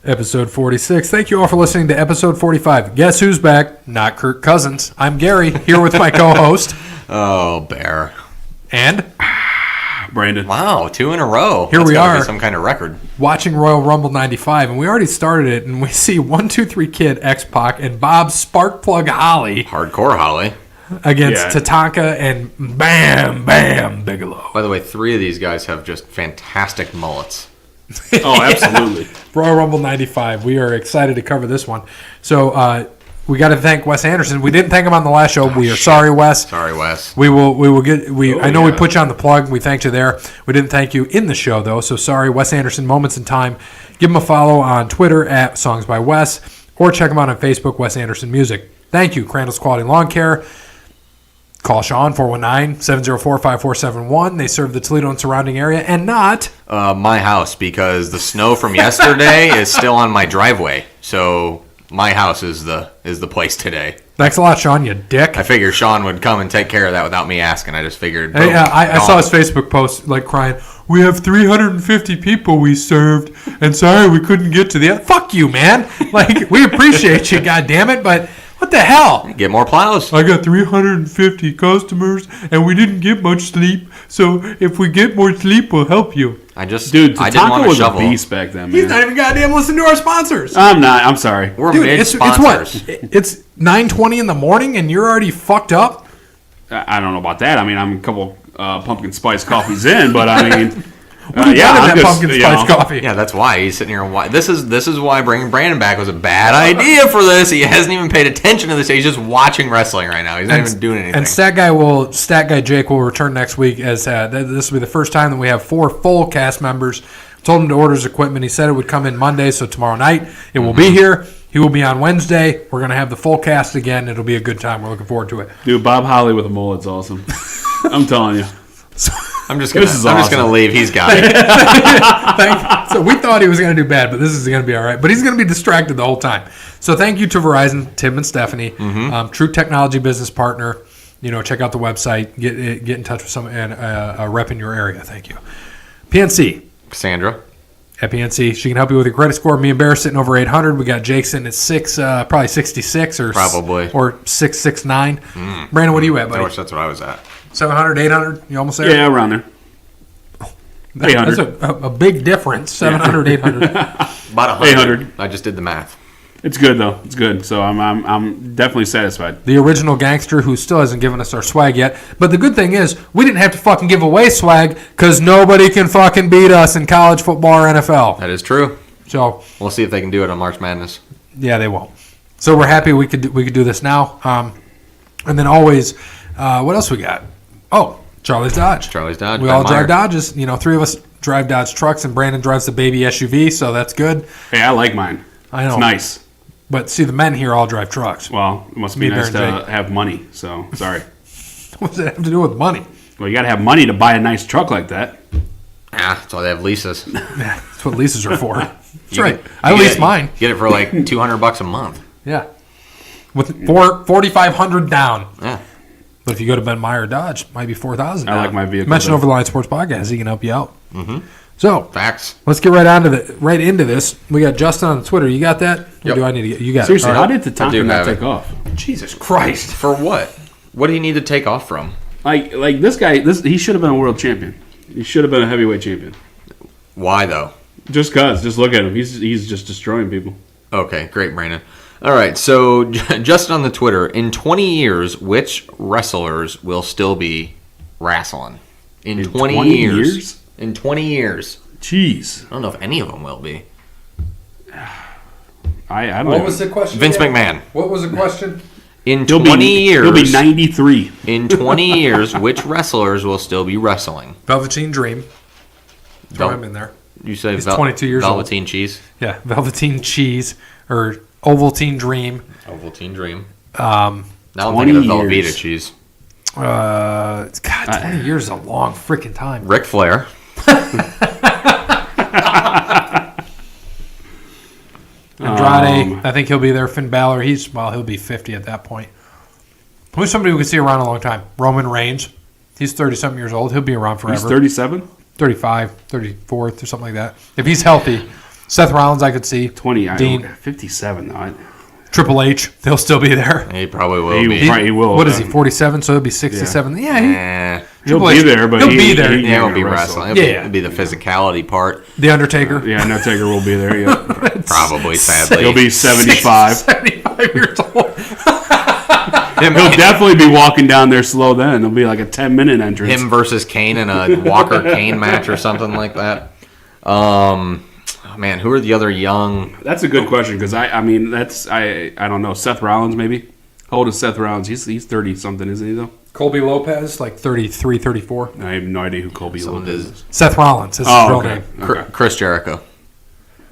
Episode 46. Thank you all for listening to episode 45. Guess who's back? Not Kirk Cousins. I'm Gary, here with my co-host. Oh, Bear. And? Brandon. Wow, 2 in a row. Here That's we are. Be some kind of record. Watching Royal Rumble 95, and we already started it, and we see 123 Kid, X-Pac, and Bob Sparkplug Holly Hardcore Holly. against Tatanka and Bam Bam Bigelow. By the way, 3 of these guys have just fantastic mullets. Oh, absolutely. Royal Rumble 95. We are excited to cover this one. So, we got to thank Wes Anderson. We didn't thank him on the last show. We are sorry, Wes. Sorry, Wes. We will get. I know we put you on the plug. We thanked you there. We didn't thank you in the show though. So sorry, Wes Anderson. Moments in Time. Give him a follow on Twitter at Songs by Wes, or check him out on Facebook, Wes Anderson Music. Thank you, Crandall's Quality Lawn Care. Call Sean 419-704-5471. They serve the Toledo and surrounding area, and not My house, because the snow from yesterday is still on my driveway. So my house is the place today. Thanks a lot, Sean. You dick. I figured Sean would come and take care of that without me asking. I just figured. Hey, I saw his Facebook post like crying. We have 350 people we served, and sorry we couldn't get to the. Fuck you, man. Like we appreciate you, goddammit, but. What the hell? Get more plows. I got 350 customers, and we didn't get much sleep. So if we get more sleep, we'll help you. I didn't Tatanka want to was shovel. a beast back then, man. He's not even goddamn listening to our sponsors. I'm not. I'm sorry. We're Dude, mid it's sponsors. what? It's 9:20 in the morning, and you're already fucked up? I don't know about that. I mean, I'm a couple pumpkin spice coffees in, but I mean... What do you got in that pumpkin spice coffee? Yeah, that's why he's sitting here and why this is why bringing Brandon back was a bad idea for this. He hasn't even paid attention to this. He's just watching wrestling right now. He's not even doing anything. And Stat Guy Jake will return next week as this will be the first time that we have 4 full cast members. Told him to order his equipment. He said it would come in Monday, so tomorrow night it will be here. He will be on Wednesday. We're going to have the full cast again. It'll be a good time. We're looking forward to it. Dude, Bob Holly with a mullet's awesome. I'm telling you. I'm just gonna leave. He's got it. So we thought he was going to do bad, but this is going to be all right. But he's going to be distracted the whole time. So thank you to Verizon, Tim and Stephanie, true technology business partner. Check out the website. Get in touch with someone and a rep in your area. Thank you. PNC. Cassandra. At PNC, she can help you with your credit score. Me and Bear sitting over 800. We got Jake sitting at 6, probably 66 or 669. Brandon, what are you at, buddy? That's what I was at. 700, 800? You almost there? Yeah, around there. 800. That's a big difference. 700, 800. About 100. 800. I just did the math. It's good though. It's good. So I'm definitely satisfied. The original gangster who still hasn't given us our swag yet. But the good thing is we didn't have to fucking give away swag because nobody can fucking beat us in college football or NFL. That is true. So we'll see if they can do it on March Madness. Yeah, they won't. So we're happy we could do this now. And then always, what else we got? Oh, Charlie's Dodge. Charlie's Dodge. We all drive Dodges. 3 of us drive Dodge trucks, and Brandon drives the baby SUV, so that's good. Hey, I like mine. I know. It's nice. But see, the men here all drive trucks. Well, it must be nice to have money. So sorry. What does that have to do with money? Well, you got to have money to buy a nice truck like that. That's why they have leases. Yeah, that's what leases are for. That's right. I lease mine. Get it for like $200 a month. Yeah. With $4,500 down. Yeah. But if you go to Ben Meyer Dodge, it might be $4,000. I like my vehicle. Mention Over the Line Sports Podcast. He can help you out. Mm-hmm. So facts. Let's get right into this. We got Justin on Twitter. You got that? Yep. Or do I need to get? You got Seriously, it. how did Tatanka not take off? Jesus Christ! For what? What do you need to take off from? Like this guy. He should have been a world champion. He should have been a heavyweight champion. Why though? Just cause. Just look at him. He's just destroying people. Okay, great, Brandon. All right, so just on the Twitter, in 20 years, which wrestlers will still be wrestling? In 20 years? In 20 years. Jeez. I don't know if any of them will be. I don't What know. was the question? Vince McMahon. What was the question? In 20 years. He'll be 93. In 20 years, which wrestlers will still be wrestling? Velveteen Dream. Throw him in there. You say He's 22 years Velveteen old. Cheese? Yeah, Velveteen Cheese or Ovaltine Dream. Ovaltine Dream. Now I'm thinking of Velveeta cheese. God, 20 years is a long freaking time. Ric Flair. Andrade, I think he'll be there. Finn Balor, he'll be 50 at that point. Who's somebody we could see around a long time? Roman Reigns. He's 30-something years old. He'll be around forever. He's 37? 35, 34, or something like that. If he's healthy, Seth Rollins, I could see. 20. Dean. 57 though. Triple H, he'll still be there. He probably will be. He will. What is he, 47? So he'll be 67. Yeah, he'll be there, but he'll be there. He won't be wrestling. It'll be the physicality part. The Undertaker. Undertaker will be there, yeah. Probably, sadly. He'll be 75. 75 years old. He'll definitely be walking down there slow then. It'll be like a 10-minute entrance. Him versus Kane in a Walker-Kane match or something like that. Man, who are the other young? That's a good question because I don't know. Seth Rollins maybe. How old is Seth Rollins? He's 30-something, isn't he though? Colby Lopez, like 33, 34. I have no idea who Colby Lopez is. Seth Rollins is his real name. Okay. Chris Jericho.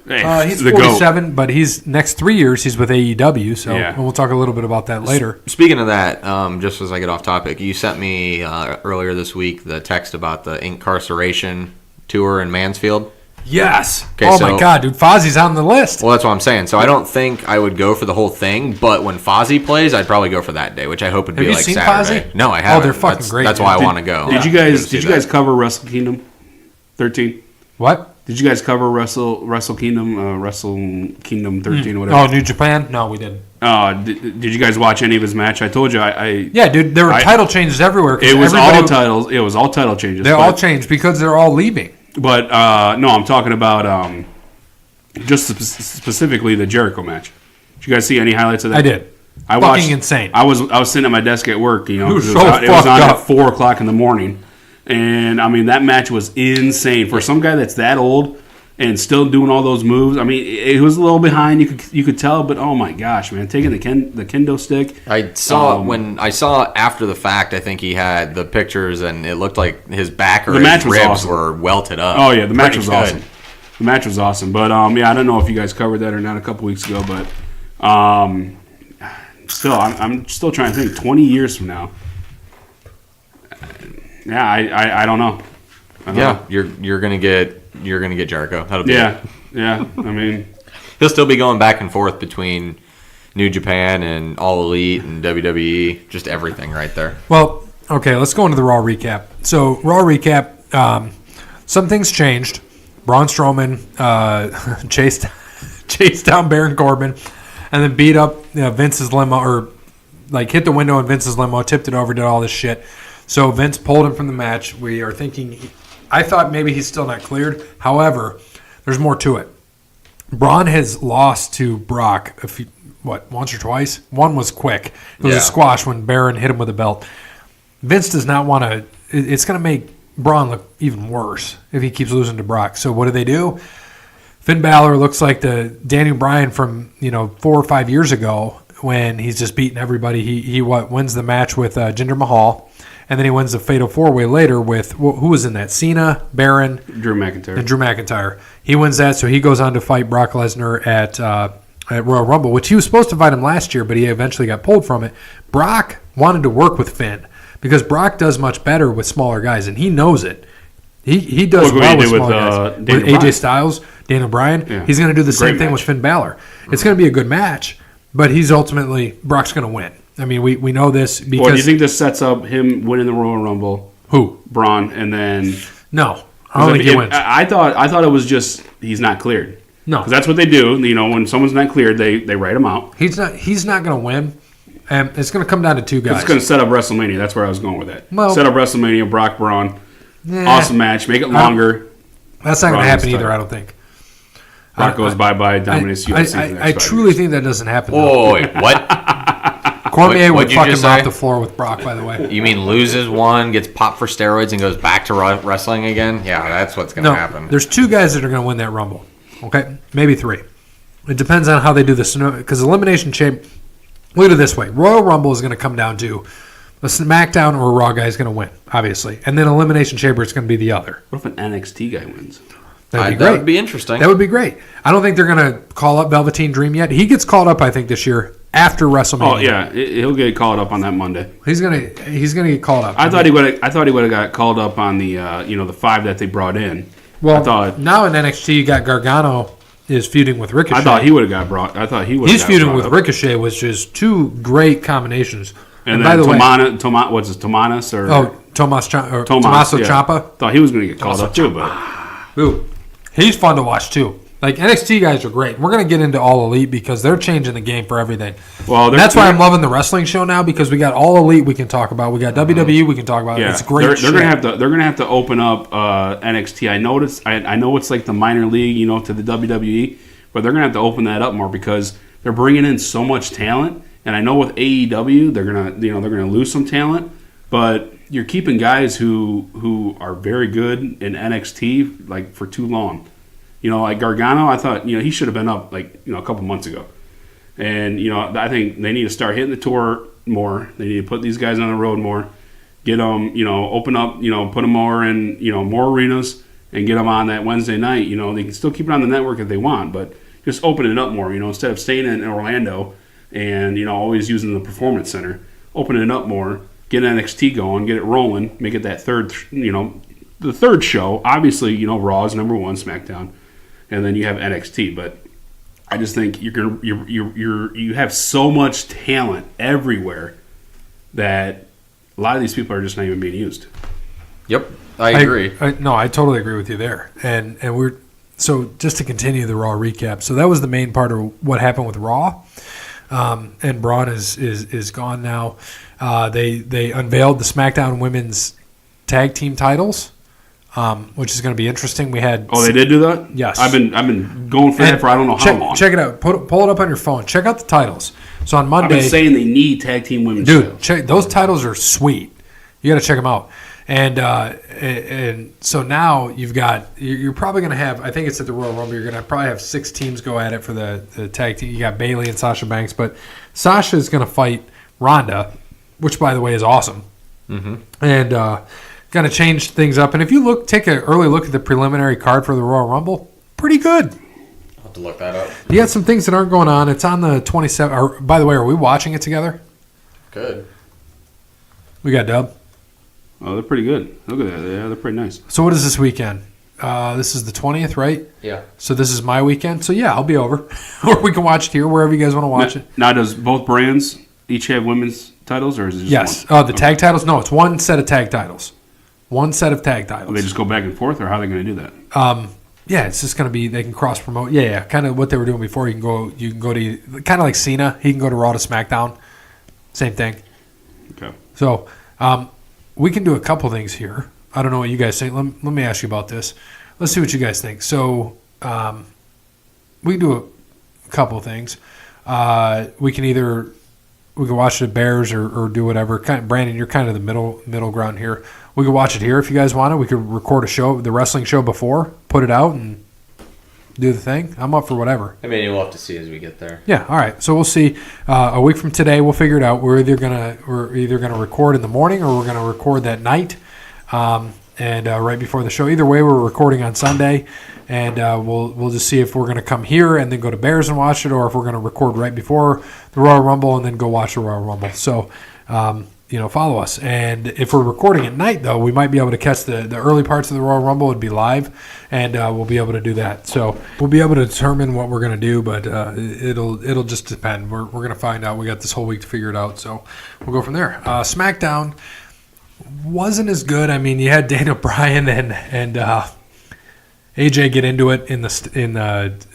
Hey, he's 47, but he's next 3 years he's with AEW, so we'll talk a little bit about that later. Speaking of that, just as I get off topic, you sent me earlier this week the text about the incarceration tour in Mansfield. Yes. Okay, my God, dude, Fozzie's on the list. Well, that's what I'm saying. So I don't think I would go for the whole thing, but when Fozzie plays, I'd probably go for that day, which I hope would be like Saturday. Have you seen Fozzie? No, I haven't. Oh, they're fucking great. That's why I want to go. Did you guys cover Wrestle Kingdom 13? What? Did you guys cover Wrestle Kingdom 13 or whatever? Oh, New Japan? No, we didn't. Did you guys watch any of his match? I told you Yeah, dude, there were title changes everywhere. It was all titles. It was all title changes. They all changed because they're all leaving. But no, I'm talking about just specifically the Jericho match. Did you guys see any highlights of that? I did. I fucking watched. Insane. I was sitting at my desk at work. You know, it was on at 4 o'clock in the morning, and I mean that match was insane for some guy that's that old and still doing all those moves. I mean, it was a little behind. You could tell, but oh my gosh, man, taking the kendo stick. I saw when I saw after the fact. I think he had the pictures, and it looked like his back or his ribs were welted up. Oh yeah, the match was awesome. The match was awesome, but yeah, I don't know if you guys covered that or not a couple weeks ago, but still, I'm still trying to think. 20 years from now, yeah, I don't know. You're gonna get Jericho. That'll be yeah. I mean, he'll still be going back and forth between New Japan and All Elite and WWE, just everything right there. Well, okay, let's go into the Raw recap. So, Raw recap, some things changed. Braun Strowman chased down Baron Corbin and then beat up Vince's limo, or like hit the window in Vince's limo, tipped it over, did all this shit. So Vince pulled him from the match. We are thinking, I thought maybe he's still not cleared. However, there's more to it. Braun has lost to Brock once or twice? One was quick. It was a squash when Baron hit him with a belt. Vince does not want to. It's going to make Braun look even worse if he keeps losing to Brock. So what do? Finn Balor looks like the Daniel Bryan from 4 or 5 years ago when he's just beating everybody. He wins the match with Jinder Mahal, and then he wins the Fatal 4-Way later with who was in that? Cena, Baron, Drew McIntyre. And Drew McIntyre. He wins that, so he goes on to fight Brock Lesnar at Royal Rumble, which he was supposed to fight him last year, but he eventually got pulled from it. Brock wanted to work with Finn because Brock does much better with smaller guys, and he knows it. He does well with smaller guys. With AJ Styles, Daniel Bryan, he's going to do the same thing with Finn Balor. It's going to be a good match, but Brock's going to win. I mean, we know this because. Well, do you think this sets up him winning the Royal Rumble? Who? Braun, and then. No, I don't think he wins. I thought it was just he's not cleared. No, because that's what they do. When someone's not cleared, they write him out. He's not going to win. And it's going to come down to two guys. It's going to set up WrestleMania. That's where I was going with it. Well, set up WrestleMania, Brock, Braun. Awesome match. Make it longer. That's not going to happen either, I don't think. Brock goes bye-bye, dominates UFC. I truly think that doesn't happen. Oh, wait, what? Cormier would fucking mop the floor with Brock, by the way. You mean loses one, gets popped for steroids, and goes back to wrestling again? Yeah, that's what's going to happen. There's two guys that are going to win that Rumble. Okay? Maybe three. It depends on how they do this. Because Elimination Chamber... Look at it this way. Royal Rumble is going to come down to a SmackDown or a Raw guy is going to win, obviously. And then Elimination Chamber is going to be the other. What if an NXT guy wins? That'd be great. That would be interesting. That would be great. I don't think they're going to call up Velveteen Dream yet. He gets called up, I think, this year after WrestleMania. Oh yeah, he'll get called up on that Monday. He's gonna get called up. I thought he would have got called up on the the 5 that they brought in. Well, now in NXT you got Gargano is feuding with Ricochet. I thought he would have got brought. I thought he would. He's feuding with Ricochet, which is two great combinations. And then by the way, what's his Tomanis or Tommaso Ciampa? Thought he was going to get called up too, but he's fun to watch too. Like, NXT guys are great. We're going to get into All Elite because they're changing the game for everything. Well, that's why I'm loving the wrestling show now because we got All Elite we can talk about. We got WWE we can talk about. Yeah. It's great. They're gonna have to open up NXT. I know it's like the minor league, to the WWE, but they're gonna have to open that up more because they're bringing in so much talent. And I know with AEW they're gonna lose some talent, but you're keeping guys who are very good in NXT like for too long. Like Gargano, I thought, he should have been up a couple months ago. And, I think they need to start hitting the tour more. They need to put these guys on the road more. Get them, open up, put them more in, more arenas and get them on that Wednesday night. They can still keep it on the network if they want, but just open it up more, instead of staying in Orlando and, always using the Performance Center. Open it up more, get NXT going, get it rolling, make it that third, the third show. Obviously, Raw is number one, SmackDown. And then you have NXT, but I just think you have so much talent everywhere that a lot of these people are just not even being used. Yep, I agree. I totally agree with you there. And so just to continue the Raw recap. So that was the main part of what happened with Raw. And Braun is gone now. They unveiled the SmackDown Women's Tag Team titles. Which is going to be interesting. We had they did do that? Yes. I've been going for that for I don't know how long. Check it out. Pull it up on your phone. Check out the titles. So on Monday, I've been saying they need tag team women's titles. Check those titles are sweet. You got to check them out. And so now you're probably going to have. I think it's at the Royal Rumble. You're going to probably have 6 teams go at it for the tag team. You got Bayley and Sasha Banks, but Sasha is going to fight Ronda, which by the way is awesome. Mm-hmm. And going to change things up. And if you take an early look at the preliminary card for the Royal Rumble, pretty good. I'll have to look that up. You got some things that aren't going on. It's on the 27th. By the way, are we watching it together? Good. We got Dub. Oh, they're pretty good. Look at that. Yeah, they're pretty nice. So what is this weekend? This is the 20th, right? Yeah. So this is my weekend. So yeah, I'll be over. Or we can watch it here, wherever you guys want to watch it. Now, does both brands each have women's titles, or is it just one? Yes. The tag titles? No, it's one set of tag titles. One set of tag titles. Will they just go back and forth, or how are they going to do that? Yeah, it's just going to be they can cross promote. Yeah, kind of what they were doing before. You can go to kind of like Cena. He can go to Raw to SmackDown. Same thing. Okay. So we can do a couple things here. I don't know what you guys think. Let me ask you about this. Let's see what you guys think. So we can do a couple of things. We can watch the Bears or do whatever. Brandon, you're kind of the middle ground here. We could watch it here if you guys want to. We could record the wrestling show before, put it out, and do the thing. I'm up for whatever. I mean, we'll have to see as we get there. Yeah, all right. So we'll see. A week from today, we'll figure it out. We're either gonna record in the morning or we're gonna record that night, and right before the show. Either way, we're recording on Sunday, and we'll just see if we're gonna come here and then go to Bears and watch it, or if we're gonna record right before the Royal Rumble and then go watch the Royal Rumble. So. Follow us. And if we're recording at night, though, we might be able to catch the early parts of the Royal Rumble. It'd be live, and we'll be able to do that. So we'll be able to determine what we're going to do, but it'll just depend. We're going to find out. We got this whole week to figure it out, so we'll go from there. SmackDown wasn't as good. I mean, you had Daniel Bryan and AJ get into it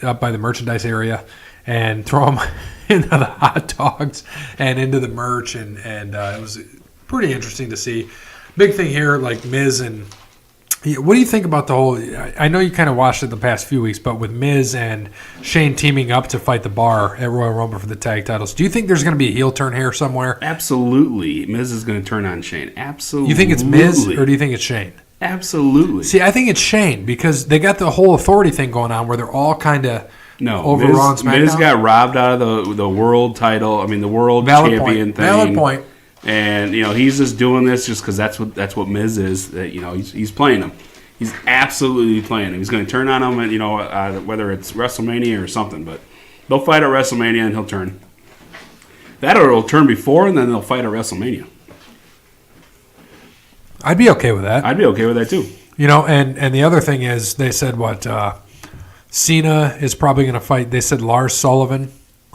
up by the merchandise area and throw them into the hot dogs and into the merch, and it was pretty interesting to see. Big thing here, like Miz and what do you think about the whole? I know you kind of watched it the past few weeks, but with Miz and Shane teaming up to fight the Bar at Royal Rumble for the tag titles, do you think there's going to be a heel turn here somewhere? Absolutely, Miz is going to turn on Shane. Absolutely. You think it's Miz or do you think it's Shane? Absolutely. See, I think it's Shane because they got the whole authority thing going on where they're all kind of. No, over Raw and SmackDown? Miz got robbed out of the world title. I mean, the world champion thing. Valid point. And he's just doing this just because that's what Miz is. That he's playing him. He's absolutely playing him. He's going to turn on him, and whether it's WrestleMania or something. But they'll fight at WrestleMania, and he'll turn. That or he'll turn before, and then they'll fight at WrestleMania. I'd be okay with that. I'd be okay with that too. And the other thing is they said what. Cena is probably going to fight. They said Lars Sullivan,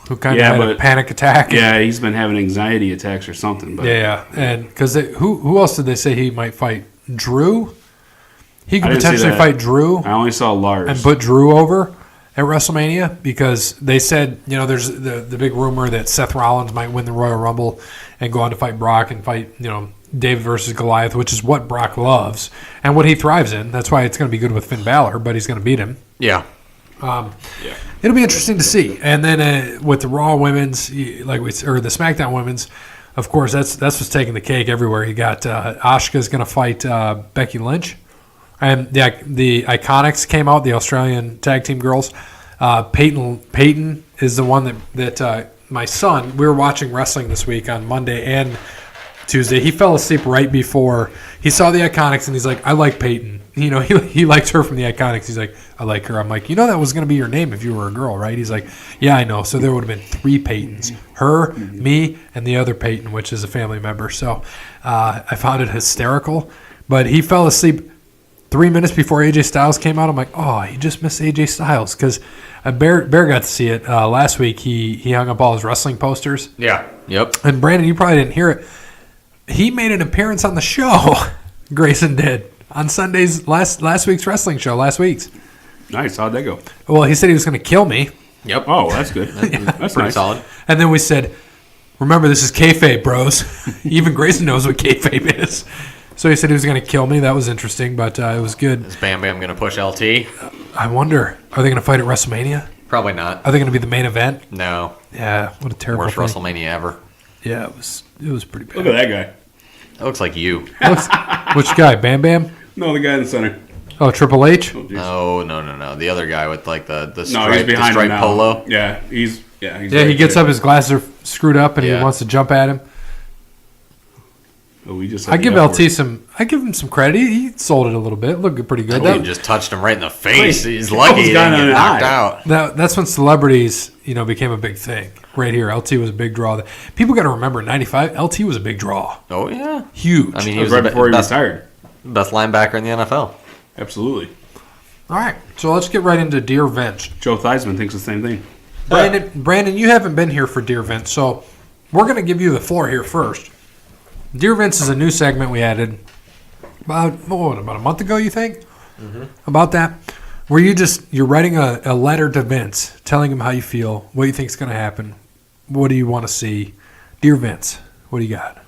who kind of had a panic attack. Yeah, he's been having anxiety attacks or something. But. Yeah, and because who else did they say he might fight? Drew? He could potentially fight Drew. I only saw Lars. And put Drew over. at WrestleMania because they said, there's the big rumor that Seth Rollins might win the Royal Rumble and go on to fight Brock and fight, David versus Goliath, which is what Brock loves and what he thrives in. That's why it's going to be good with Finn Balor, but he's going to beat him. Yeah. It'll be interesting to see. And then with the Raw women's, or the SmackDown women's, of course, that's what's taking the cake everywhere. You got Asuka's going to fight Becky Lynch. And the Iconics came out, the Australian tag team girls. Peyton is the one that my son, we were watching wrestling this week on Monday and Tuesday. He fell asleep right before he saw the Iconics, and he's like, I like Peyton. He liked her from the Iconics. He's like, I like her. I'm like, that was going to be your name if you were a girl, right? He's like, yeah, I know. So there would have been 3 Peytons. Her, me, and the other Peyton, which is a family member. So I found it hysterical. But he fell asleep 3 minutes before AJ Styles came out. I'm like, oh, he just missed AJ Styles because Bear got to see it last week. He hung up all his wrestling posters. Yeah. Yep. And Brandon, you probably didn't hear it. He made an appearance on the show. Grayson did on Sunday's last week's wrestling show. Last week's. Nice. How'd that go? Well, he said he was going to kill me. Yep. Oh, that's good. That's pretty nice. solid. And then we said, remember, this is kayfabe, bros. Even Grayson knows what kayfabe is. So he said he was going to kill me. That was interesting, but it was good. Is Bam Bam going to push LT? I wonder, are they going to fight at WrestleMania? Probably not. Are they going to be the main event? No. Yeah, what a terrible Worst thing. WrestleMania ever. Yeah, it was pretty bad. Look at that guy. That looks like you. Which guy, Bam Bam? No, the guy in the center. Oh, Triple H? Oh, geez. No. The other guy with like the No, stripe, he's behind the him stripe now. polo. Yeah, he's Yeah, right he gets there. up, his glasses are screwed up, and he Yeah. wants to jump at him. Oh, we just I give him some credit. He sold it a little bit. Looked pretty good. He just touched him right in the face. Wait, He's he lucky almost he got didn't an get knocked eye. out. That's when celebrities, became a big thing. Right here, LT was a big draw. People got to remember, in '95, LT was a big draw. Oh, yeah. Huge. I mean, He he was was right the before he best, retired. best linebacker in the NFL. Absolutely. All right, so let's get right into Dear Vince. Joe Theismann thinks the same thing. Brandon, you haven't been here for Dear Vince, so we're going to give you the floor here first. Dear Vince is a new segment we added about a month ago, you think? Mm-hmm. About that? Where you're writing a letter to Vince, telling him how you feel, what you think is going to happen, what do you want to see. Dear Vince, what do you got?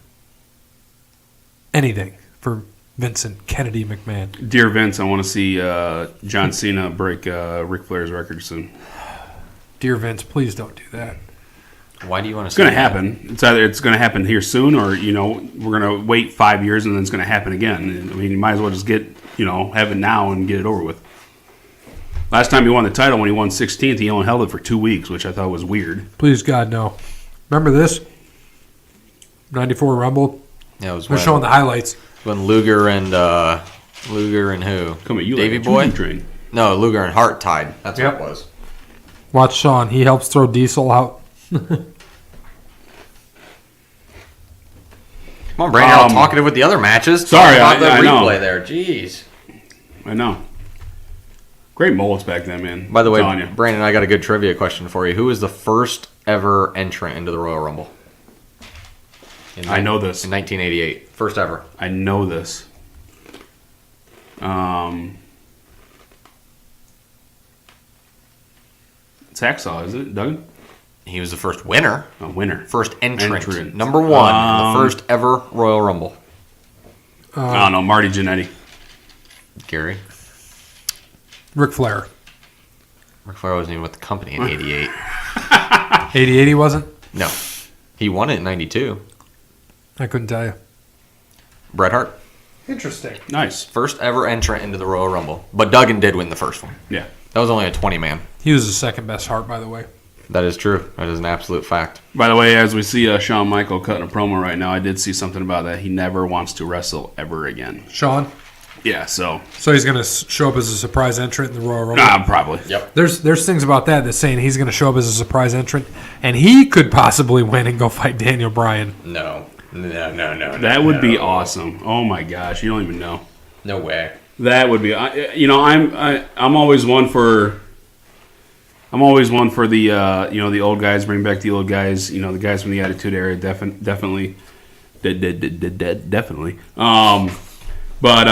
Anything for Vincent Kennedy McMahon. Dear Vince, I want to see John Cena break Ric Flair's record soon. Dear Vince, please don't do that. Why do you want to It's going to happen. It's either it's going to happen here soon, or we're going to wait 5 years and then it's going to happen again. I mean, you might as well just get have it now and get it over with. Last time he won the title, when he won 16th, he only held it for 2 weeks, which I thought was weird. Please, God, no. Remember this? 94 Rumble? Yeah, it was We're showing the highlights. when Luger and who? Come at you, Davey like a Boy? choo-choo train. No, Luger and Hart tied. That's Yep. what it was. Watch Sean. He helps throw Diesel out. Come on, Brandon, you're all talkative with the other matches. Sorry, Talk about I the know. replay there. Jeez. I know. Great mullets back then, man. By the way, I'm telling you. Brandon, I got a good trivia question for you. Who was the first ever entrant into the Royal Rumble? I know this. In 1988. First ever. I know this. It's Hacksaw, is it, Doug? He was the first winner. A winner. First entrant. Entrant. Number one in the first ever Royal Rumble. I don't know, Marty Jannetty. Gary. Ric Flair. Ric Flair wasn't even with the company in 88. 88 he wasn't? No. He won it in 92. I couldn't tell you. Bret Hart. Interesting. Nice. First ever entrant into the Royal Rumble. But Duggan did win the first one. Yeah. That was only a 20-man. He was the second best Hart, by the way. That is true. That is an absolute fact. By the way, as we see Shawn Michael cutting a promo right now, I did see something about that. He never wants to wrestle ever again. Sean? Yeah, so. So he's going to show up as a surprise entrant in the Royal Rumble? Probably. Yep. There's things about that that's saying he's going to show up as a surprise entrant, and he could possibly win and go fight Daniel Bryan. No. That would be awesome. Oh my gosh, you don't even know. No way. That would be. I'm always one for. I'm always one for the the old guys. Bring back the old guys. The guys from the Attitude Era. Definitely. Definitely. But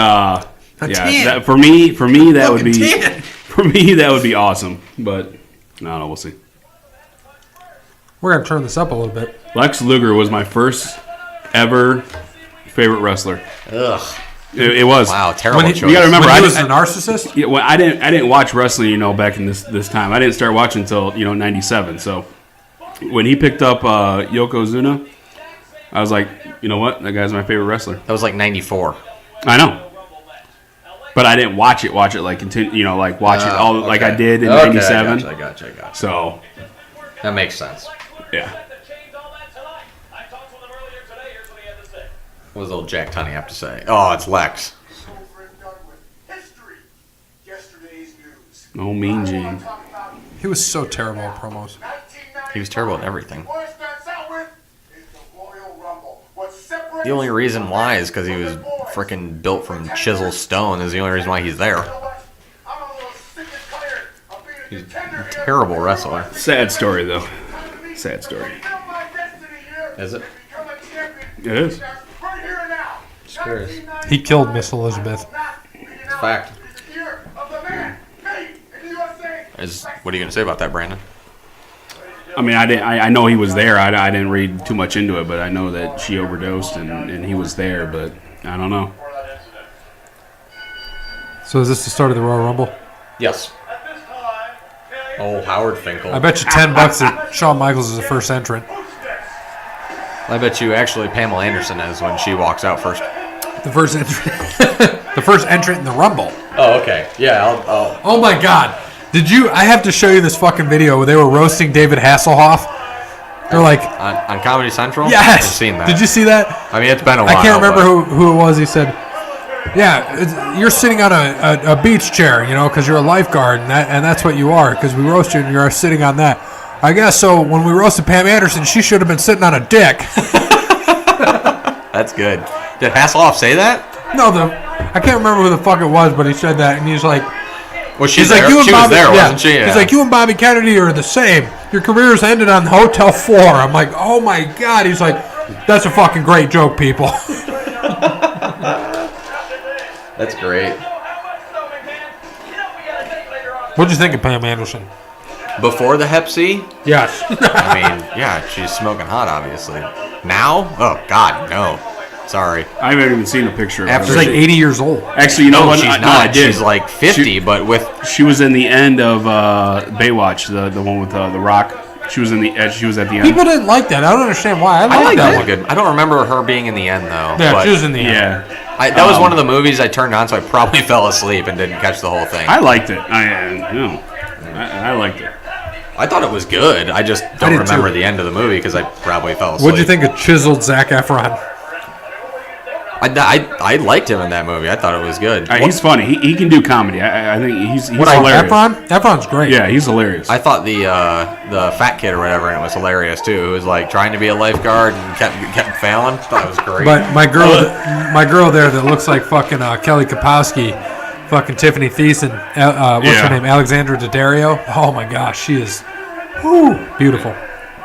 yeah, for me that would be. For me, that would be awesome. But, I don't know. We'll see. We're going to turn this up a little bit. Lex Luger was my first ever favorite wrestler. Ugh. It was. Wow, terrible choice. You got to remember, When he was a narcissist? Yeah, well, I didn't watch wrestling, back in this time. I didn't start watching until, 97. So when he picked up Yokozuna, I was like, you know what? That guy's my favorite wrestler. That was like 94. I know. But I didn't watch it like continue, watch it all like I did in 97. I gotcha. So That makes sense. yeah. What does old Jack Tunney have to say? Oh, it's Lex. No Mean Gene. He was so terrible at promos. He was terrible at everything. The only reason why is because he was freaking built from chisel stone. Is the only reason why he's there. He's a terrible wrestler. Sad story though. Sad story. Is it? It is. He killed Miss Elizabeth. It's a fact. What are you going to say about that, Brandon? I mean, I know he was there. I didn't read too much into it, but I know that she overdosed and he was there. But I don't know. So is this the start of the Royal Rumble? Yes. Oh, Howard Finkel. I bet you $10 that Shawn Michaels is the first entrant. I bet you actually Pamela Anderson is when she walks out first. The first entrant. The first entrant in the Rumble. Oh, okay. Yeah, I'll Oh my God! Did you? I have to show you this fucking video where they were roasting David Hasselhoff. They're like, on Comedy Central. yes. I've seen that. Did you see that? I mean, it's been a while. I can't remember who it was. He said, "Yeah, you're sitting on a beach chair, because you're a lifeguard, and that's what you are. Because we roast you, and you're sitting on that. I guess so. When we roasted Pam Anderson, she should have been sitting on a dick." That's good. Did Hasselhoff say that? No, I can't remember who the fuck it was, but he said that, and he's like. Well, she's there. She was there, wasn't she? Yeah. He's like, you and Bobby Kennedy are the same. Your careers ended on the hotel floor. I'm like, oh my God. He's like, that's a fucking great joke, people. That's great. What'd you think of Pam Anderson? Before the Hep C? Yes. I mean, yeah, she's smoking hot, obviously. Now? Oh, God, no. Sorry. I haven't even seen a picture of her. She's like 80 years old. Actually, you know No, what? she's No, not. I did. She's like 50, but with... She was in the end of Baywatch, the one with The Rock. She was She was at the end. People didn't like that. I don't understand why. I like that one. Good. I don't remember her being in the end, though. Yeah, but she was in the end. Yeah. that was one of the movies I turned on, so I probably fell asleep and didn't catch the whole thing. I liked it. I liked it. I thought it was good. I just don't did remember too. the end of the movie because I probably fell asleep. What'd you think of chiseled Zac Efron? I liked him in that movie. I thought it was good. He's funny. He can do comedy. I think he's What, hilarious. Efron? Efron's great. Yeah, he's hilarious. I thought the fat kid or whatever in it was hilarious too. Who was like trying to be a lifeguard and kept failing. I thought it was great. But my girl there that looks like fucking Kelly Kapowski, fucking Tiffany Thiessen, what's her name? Alexandra Daddario. Oh my gosh, she is beautiful.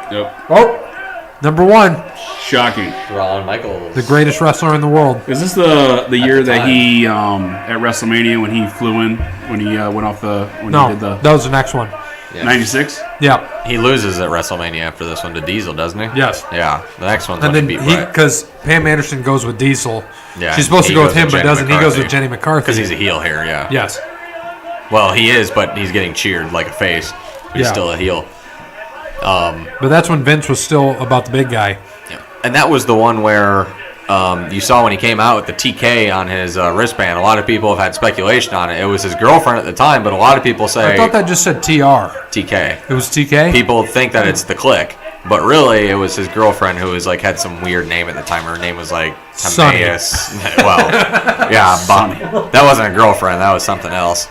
Yep. Oh, number one, Shocking. Ron Michaels, the greatest wrestler in the world. Is this the year the that time. he at WrestleMania when he flew in when he went off he No, did the that was the next one. 96? Yeah. he loses at WrestleMania after this one to Diesel, doesn't he? Yes. Yeah. The next one's And when then he beat Bret. because Pam Anderson goes with Diesel. Yeah, She's supposed to he go with goes him, with but Jenny doesn't. He goes McCarthy. with Jenny McCarthy. Because he's a heel here, yeah. Yes. Well, he is, but he's getting cheered like a face. He's Yeah. still a heel. But that's when Vince was still about the big guy. Yeah. And that was the one where you saw when he came out with the TK on his wristband. A lot of people have had speculation on it. It was his girlfriend at the time, but a lot of people say I thought that just said TR. TK. It was TK? People think that it's the Click, but really it was his girlfriend who was like had some weird name at the time. Her name was like Sonny. Timaeus. Well, yeah, but that wasn't a girlfriend. That was something else.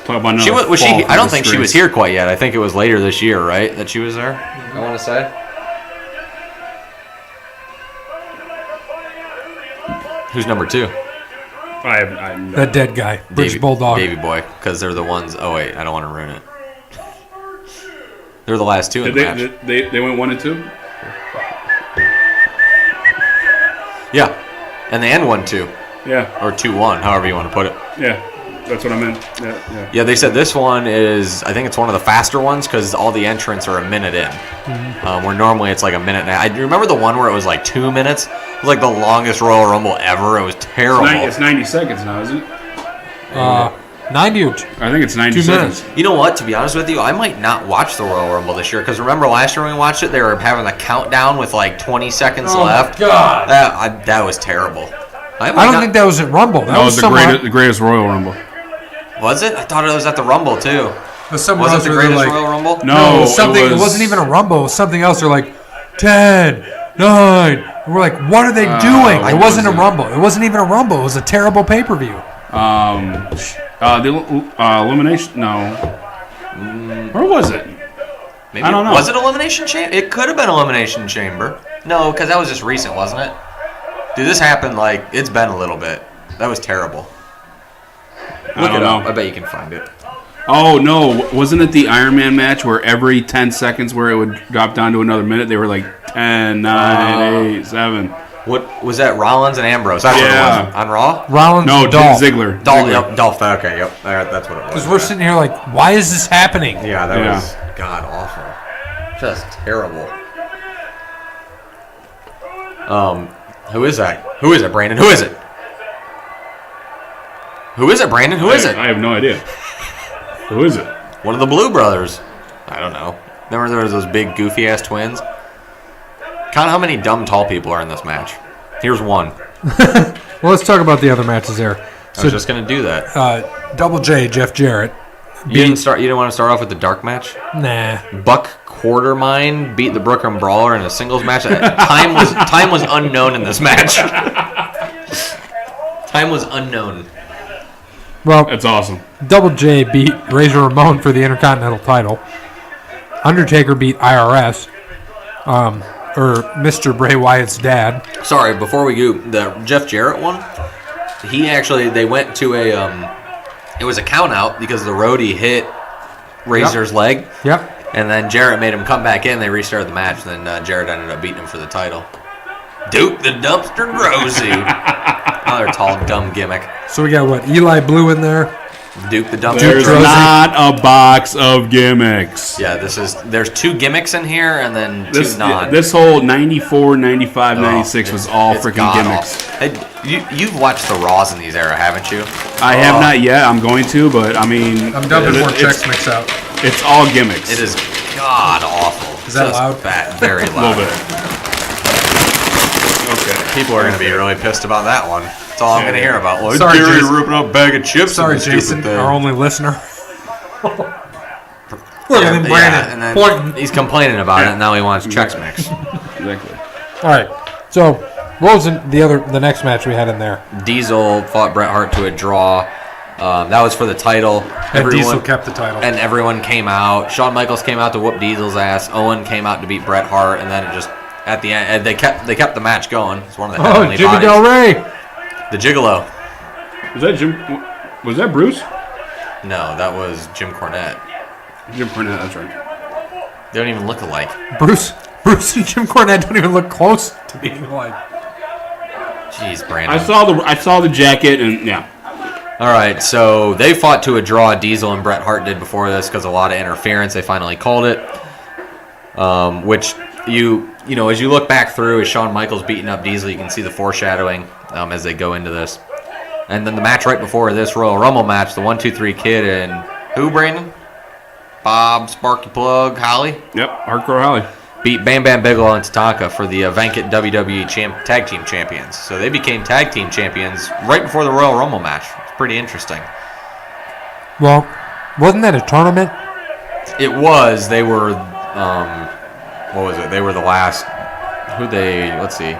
Talk about She was she? fall I from don't think she was disgrace. here quite yet. I think it was later this year, right? That she was there. I want to say. Who's number two? That That dead guy. British Bulldog. Davey Boy, because they're the ones. Oh wait, I don't want to ruin it. They're the last two in the match. They went 1 and 2? Yeah, and they end 1-2 Yeah. or 2-1, however you want to put it. Yeah. That's what I meant. Yeah. Yeah, they said this one is, I think it's one of the faster ones because all the entrants are a minute in. Where normally it's like a minute and a half. I remember the one where it was like 2 minutes. It was like the longest Royal Rumble ever. It was terrible. It's 90 seconds now, isn't it? 90 or I think it's 90 2 seconds. minutes. You know what? To be honest with you, I might not watch the Royal Rumble this year because remember last year when we watched it, they were having a countdown with like 20 seconds left. God. That was terrible. I don't think that was at Rumble. That was the greatest Royal Rumble. Was it? I thought it was at the Rumble too. Was it the greatest Royal Rumble? No, it was something. It wasn't even a Rumble. It was something else. They're like 10, 9. And we're like, what are they doing? It wasn't a Rumble. It wasn't even a Rumble. It was a terrible pay-per-view. The elimination. No. Where was it? Maybe I don't know. Was it Elimination Chamber? It could have been Elimination Chamber. No, because that was just recent, wasn't it? Dude, this happened like it's been a little bit. That was terrible. Look it up. I bet you can find it. Oh no! Wasn't it the Iron Man match where every 10 seconds where it would drop down to another minute, they were like 10, 9, 8, 7. What was that? Rollins and Ambrose. That's what it was. On Raw? Rollins and Dolph. Ziggler. Yep, Dolph. Okay, yep. That's what it was. Because we're sitting here like, why is this happening? Yeah, that was god awful. Just terrible. Who is that? Who is it, Brandon? Who is it? Who is it, Brandon? Who is it? I have no idea. Who is it? One of the Blue Brothers. I don't know. Remember there was those big goofy ass twins? Count how many dumb tall people are in this match. Here's one. Well, let's talk about the other matches there. I was just gonna do that. Double J, Jeff Jarrett. You didn't want to start off with the dark match? Nah. Buck Quartermine beat the Brooklyn Brawler in a singles match. Time was unknown in this match. Time was unknown. Well, that's awesome. Double J beat Razor Ramon for the Intercontinental title. Undertaker beat IRS, or Mr. Bray Wyatt's dad. Sorry, before we go, the Jeff Jarrett one, they went to it was a count out because the roadie hit Razor's leg. Yep. And then Jarrett made him come back in. They restarted the match. And then Jarrett ended up beating him for the title. Duke the Dumpster Rosie. Another tall, dumb gimmick. So we got what? Eli Blue in there. Duke the Dumpster There's Rosie. not a box of gimmicks. Yeah, there's 2 gimmicks in here and then 2 non. This whole 94, 95, 96 was all freaking gimmicks. Hey, you've watched the Raws in these era, haven't you? I have not yet. I'm going to, but I mean... I'm dumping more checks mix out. It's all gimmicks. It is god awful. Is that loud? Bad, very loud. A little bit. Okay. People are going to be really pissed about that one. That's all I'm going to hear about. Well, sorry, Jerry Jason. ripping up a bag of chips. Sorry, Jason, our only listener. Look at him, Brandon. And then he's complaining about it, and now he wants checks mix. Exactly. All right. So, what was the next match we had in there? Diesel fought Bret Hart to a draw. That was for the title. And Diesel kept the title. And everyone came out. Shawn Michaels came out to whoop Diesel's ass. Owen came out to beat Bret Hart, and then it just at the end they kept the match going. It's one of the heavenly Jimmy bodies. Del Rey. The Gigolo. Was that Bruce? No, that was Jim Cornette. Jim Cornette, that's right. They don't even look alike. Bruce and Jim Cornette don't even look close to being alike. Jeez, Brandon. I saw the jacket and yeah. All right, so they fought to a draw. Diesel and Bret Hart did before this because a lot of interference. They finally called it, which you know as you look back through as Shawn Michaels beating up Diesel, you can see the foreshadowing as they go into this. And then the match right before this Royal Rumble match, the 1-2-3 Kid and who, Brandon? Bob Sparky Plug Holly. Yep, Hardcore Holly beat Bam Bam Bigelow and Tatanka for the vacant WWE Tag Team Champions. So they became Tag Team Champions right before the Royal Rumble match. It's pretty interesting. Well, wasn't that a tournament? It was. They were, what was it? They were the last, let's see.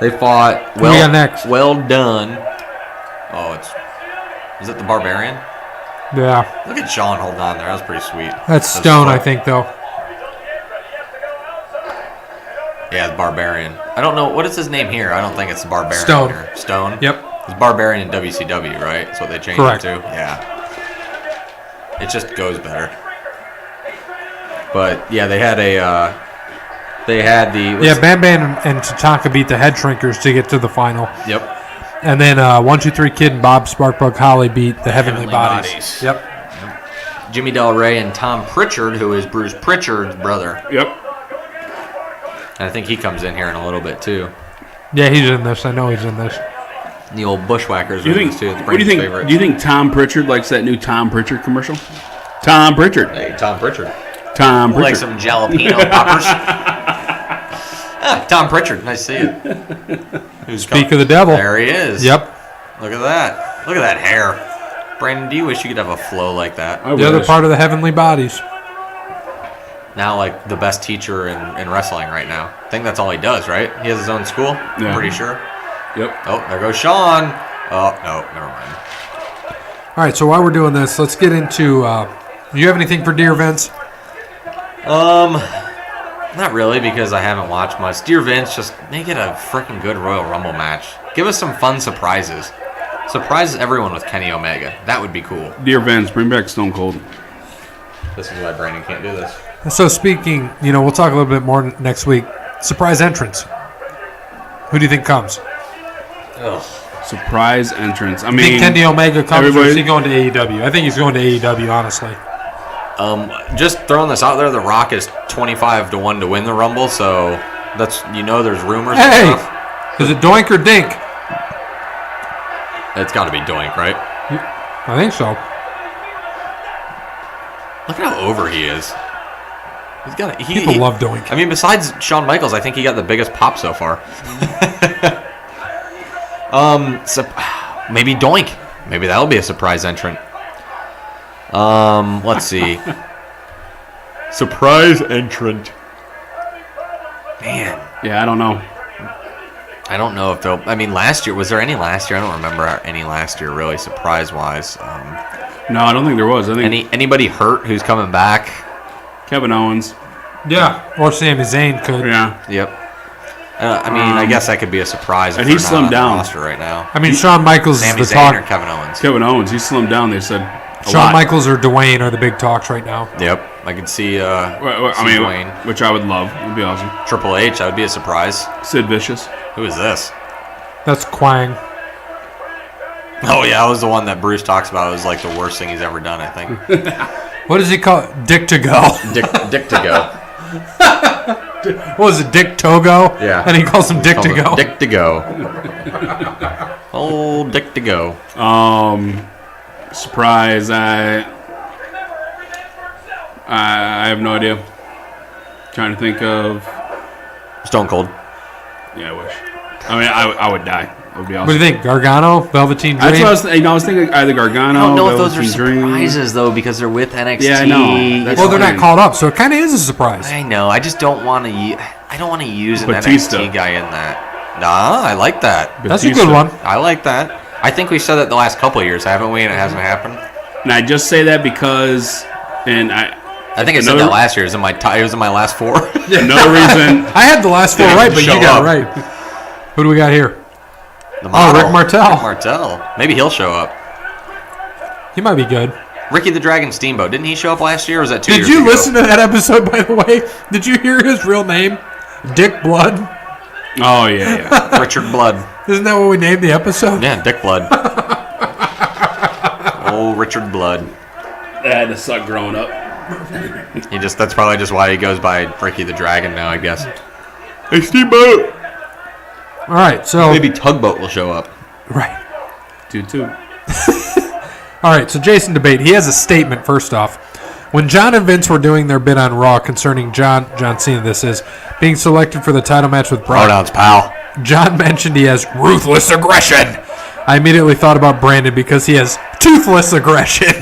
They fought, Who we got next? Well Done. Oh, is it the Barbarian? Yeah. Look at Sean holding on there. That was pretty sweet. That's Stone, I think, though. Yeah, the Barbarian. I don't know. What is his name here? I don't think it's the Barbarian. Stone. Here. Stone? Yep. It's Barbarian in WCW, right? That's what they changed Correct. it to? Yeah. It just goes better. But, yeah, they had Bam Bam and Tatanka beat the Head Shrinkers to get to the final. Yep. And then 1, 2, 3 Kid and Bob Sparkplug Holly beat the Heavenly Bodies. Yep. Jimmy Del Rey and Tom Pritchard, who is Bruce Pritchard's brother. Yep. And I think he comes in here in a little bit, too. Yeah, he's in this. I know he's in this. The old Bushwhackers Do you are in think? this, too. It's What do you think? Brandon's favorite. Do you think Tom Pritchard likes that new Tom Pritchard commercial? Tom Pritchard. Hey, Tom Pritchard. Tom Pritchard. Like some jalapeno poppers. Tom Pritchard. Nice to see you. Speak of the devil. There he is. Yep. Look at that. Look at that hair. Brandon, do you wish you could have a flow like that? I The other wish. part of the Heavenly Bodies. Now, like, the best teacher in wrestling right now. I think that's all he does, right? He has his own school? Yeah. I'm pretty sure. Yep. Oh, there goes Sean. Oh, no, never mind. All right, so while we're doing this, let's get into. Do you have anything for Dear Vince? Not really, because I haven't watched much. Dear Vince, just make it a freaking good Royal Rumble match. Give us some fun surprises. Surprise everyone with Kenny Omega. That would be cool. Dear Vince, bring back Stone Cold. This is why Brandon can't do this. So speaking, we'll talk a little bit more next week. Surprise entrance. Who do you think comes? Ugh. Surprise entrance. I Do you mean, think Kenny Omega comes, or is everybody- he going to AEW? I think he's going to AEW, honestly. Just throwing this out there, The Rock is 25-1 to win the Rumble, so that's there's rumors Hey! and stuff. Is it Doink or Dink? It's got to be Doink, right? I think so. Look at how over he is. He's got People love Doink. I mean, besides Shawn Michaels, I think he got the biggest pop so far. Maybe Doink. Maybe that'll be a surprise entrant. Let's see. Surprise entrant. Man, yeah, I don't know. I don't know if they'll. I mean, last year, was there any last year? I don't remember any last year, really, surprise-wise. No, I don't think there was. I think Anybody hurt who's coming back? Kevin Owens. Yeah, or Sami Zayn could. Yeah. Yep. I mean, I guess that could be a surprise. And if he they're not slimmed on the down. roster right now. I mean, Shawn Michaels Sami is the Zayn or talk. Kevin Owens. Kevin Owens. He slimmed down. They said. Shawn Michaels or Dwayne are the big talks right now. Yep, I could see. Dwayne, which I would love. It'd be awesome. Triple H. That would be a surprise. Sid Vicious. Who is this? That's Quang. Oh yeah, that was the one that Bruce talks about. It was like the worst thing he's ever done. I think. What does he call it? Dick to go. Dick to go. What was it? Dick Togo? Yeah. And he calls him Dick to go. Dick to go. Oh, Dick to go. Surprise! I have no idea. Trying to think of. Stone Cold. Yeah, I wish. I mean, I would die. It would be awesome. What do you think? Gargano? Velveteen Dream? That's what I was thinking. Either Gargano. I don't know if those are Velveteen Dream. surprises though, because they're with NXT. Yeah, I know. That's Well, they're not fine. called up, so it kind of is a surprise. I know. I just don't want to. I don't want to use an Batista. NXT guy in that. Nah, I like that. That's a Batista. good one. I like that. I think we said that the last couple of years, haven't we? And it hasn't happened. And I just say that because, and I think I said that last year. It was in my last four. another reason. I had the last four right, but you Show got up. it right. Who do we got here? The Rick Martel. Rick Martel. Maybe he'll show up. He might be good. Ricky the Dragon Steamboat. Didn't he show up last year? Or was that 2 Did years you ago? listen to that episode, by the way? Did you hear his real name? Dick Blood? Oh yeah. Richard Blood. Isn't that what we named the episode? Yeah, Dick Blood. Oh, Richard Blood. That had to suck growing up. That's probably just why he goes by Ricky the Dragon now, I guess. Hey, Steamboat. All right, so... Maybe Tugboat will show up. Right. Dude, too. All right, so Jason Debate, he has a statement, first off. When John and Vince were doing their bit on Raw concerning John Cena, this is, being selected for the title match with Brock, Pronouns, pal. John mentioned he has ruthless aggression. I immediately thought about Brandon because he has toothless aggression.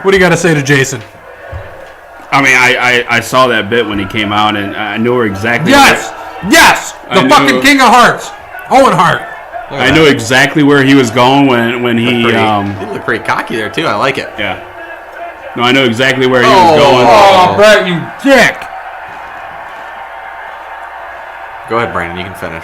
What do you got to say to Jason? I mean, I saw that bit when he came out, and I knew exactly. Yes! Yes! The I fucking knew- King of Hearts. Owen Hart. I knew exactly where he was going when he. He looked pretty cocky there, too. I like it. Yeah. No, I know exactly where he was going. Oh, Brett, you dick. Go ahead, Brandon. You can finish.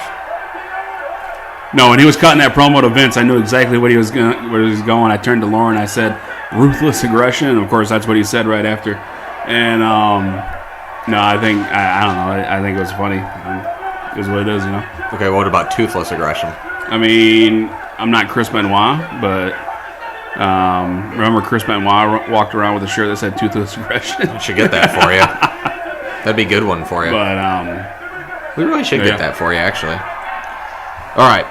No, when he was cutting that promo to Vince, I knew exactly where he was going. I turned to Lauren. I said, "Ruthless aggression." And of course, that's what he said right after. And no, I think I don't know. I think it was funny. It is what it is, you know. Okay, what about toothless aggression? I mean, I'm not Chris Benoit, but remember Chris Benoit walked around with a shirt that said toothless aggression? I should get that for you. That'd be a good one for you. But we really should get that for you, actually. All right.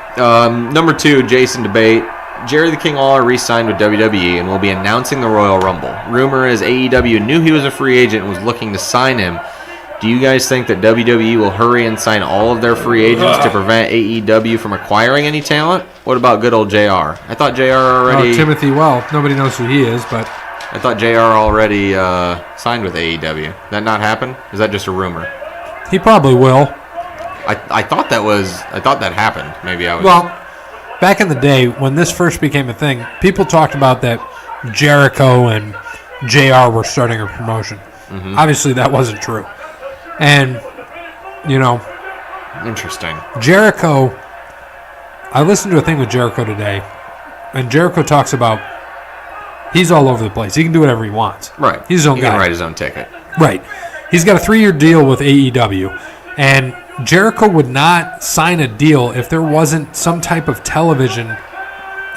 Number 2, Jason debate. Jerry the King Lawler re-signed with WWE and will be announcing the Royal Rumble. Rumor is AEW knew he was a free agent and was looking to sign him. Do you guys think that WWE will hurry and sign all of their free agents to prevent AEW from acquiring any talent? What about good old JR? I thought JR already... Timothy Well. Nobody knows who he is, but... I thought JR already signed with AEW. Did that not happen? Is that just a rumor? He probably will. I thought that happened. Maybe I was... Well, back in the day, when this first became a thing, people talked about that Jericho and JR were starting a promotion. Mm-hmm. Obviously, that wasn't true. And, Interesting. Jericho, I listened to a thing with Jericho today, and Jericho talks about he's all over the place. He can do whatever he wants. Right. He's his own guy. He can write his own ticket. Right. He's got a 3-year deal with AEW, and Jericho would not sign a deal if there wasn't some type of television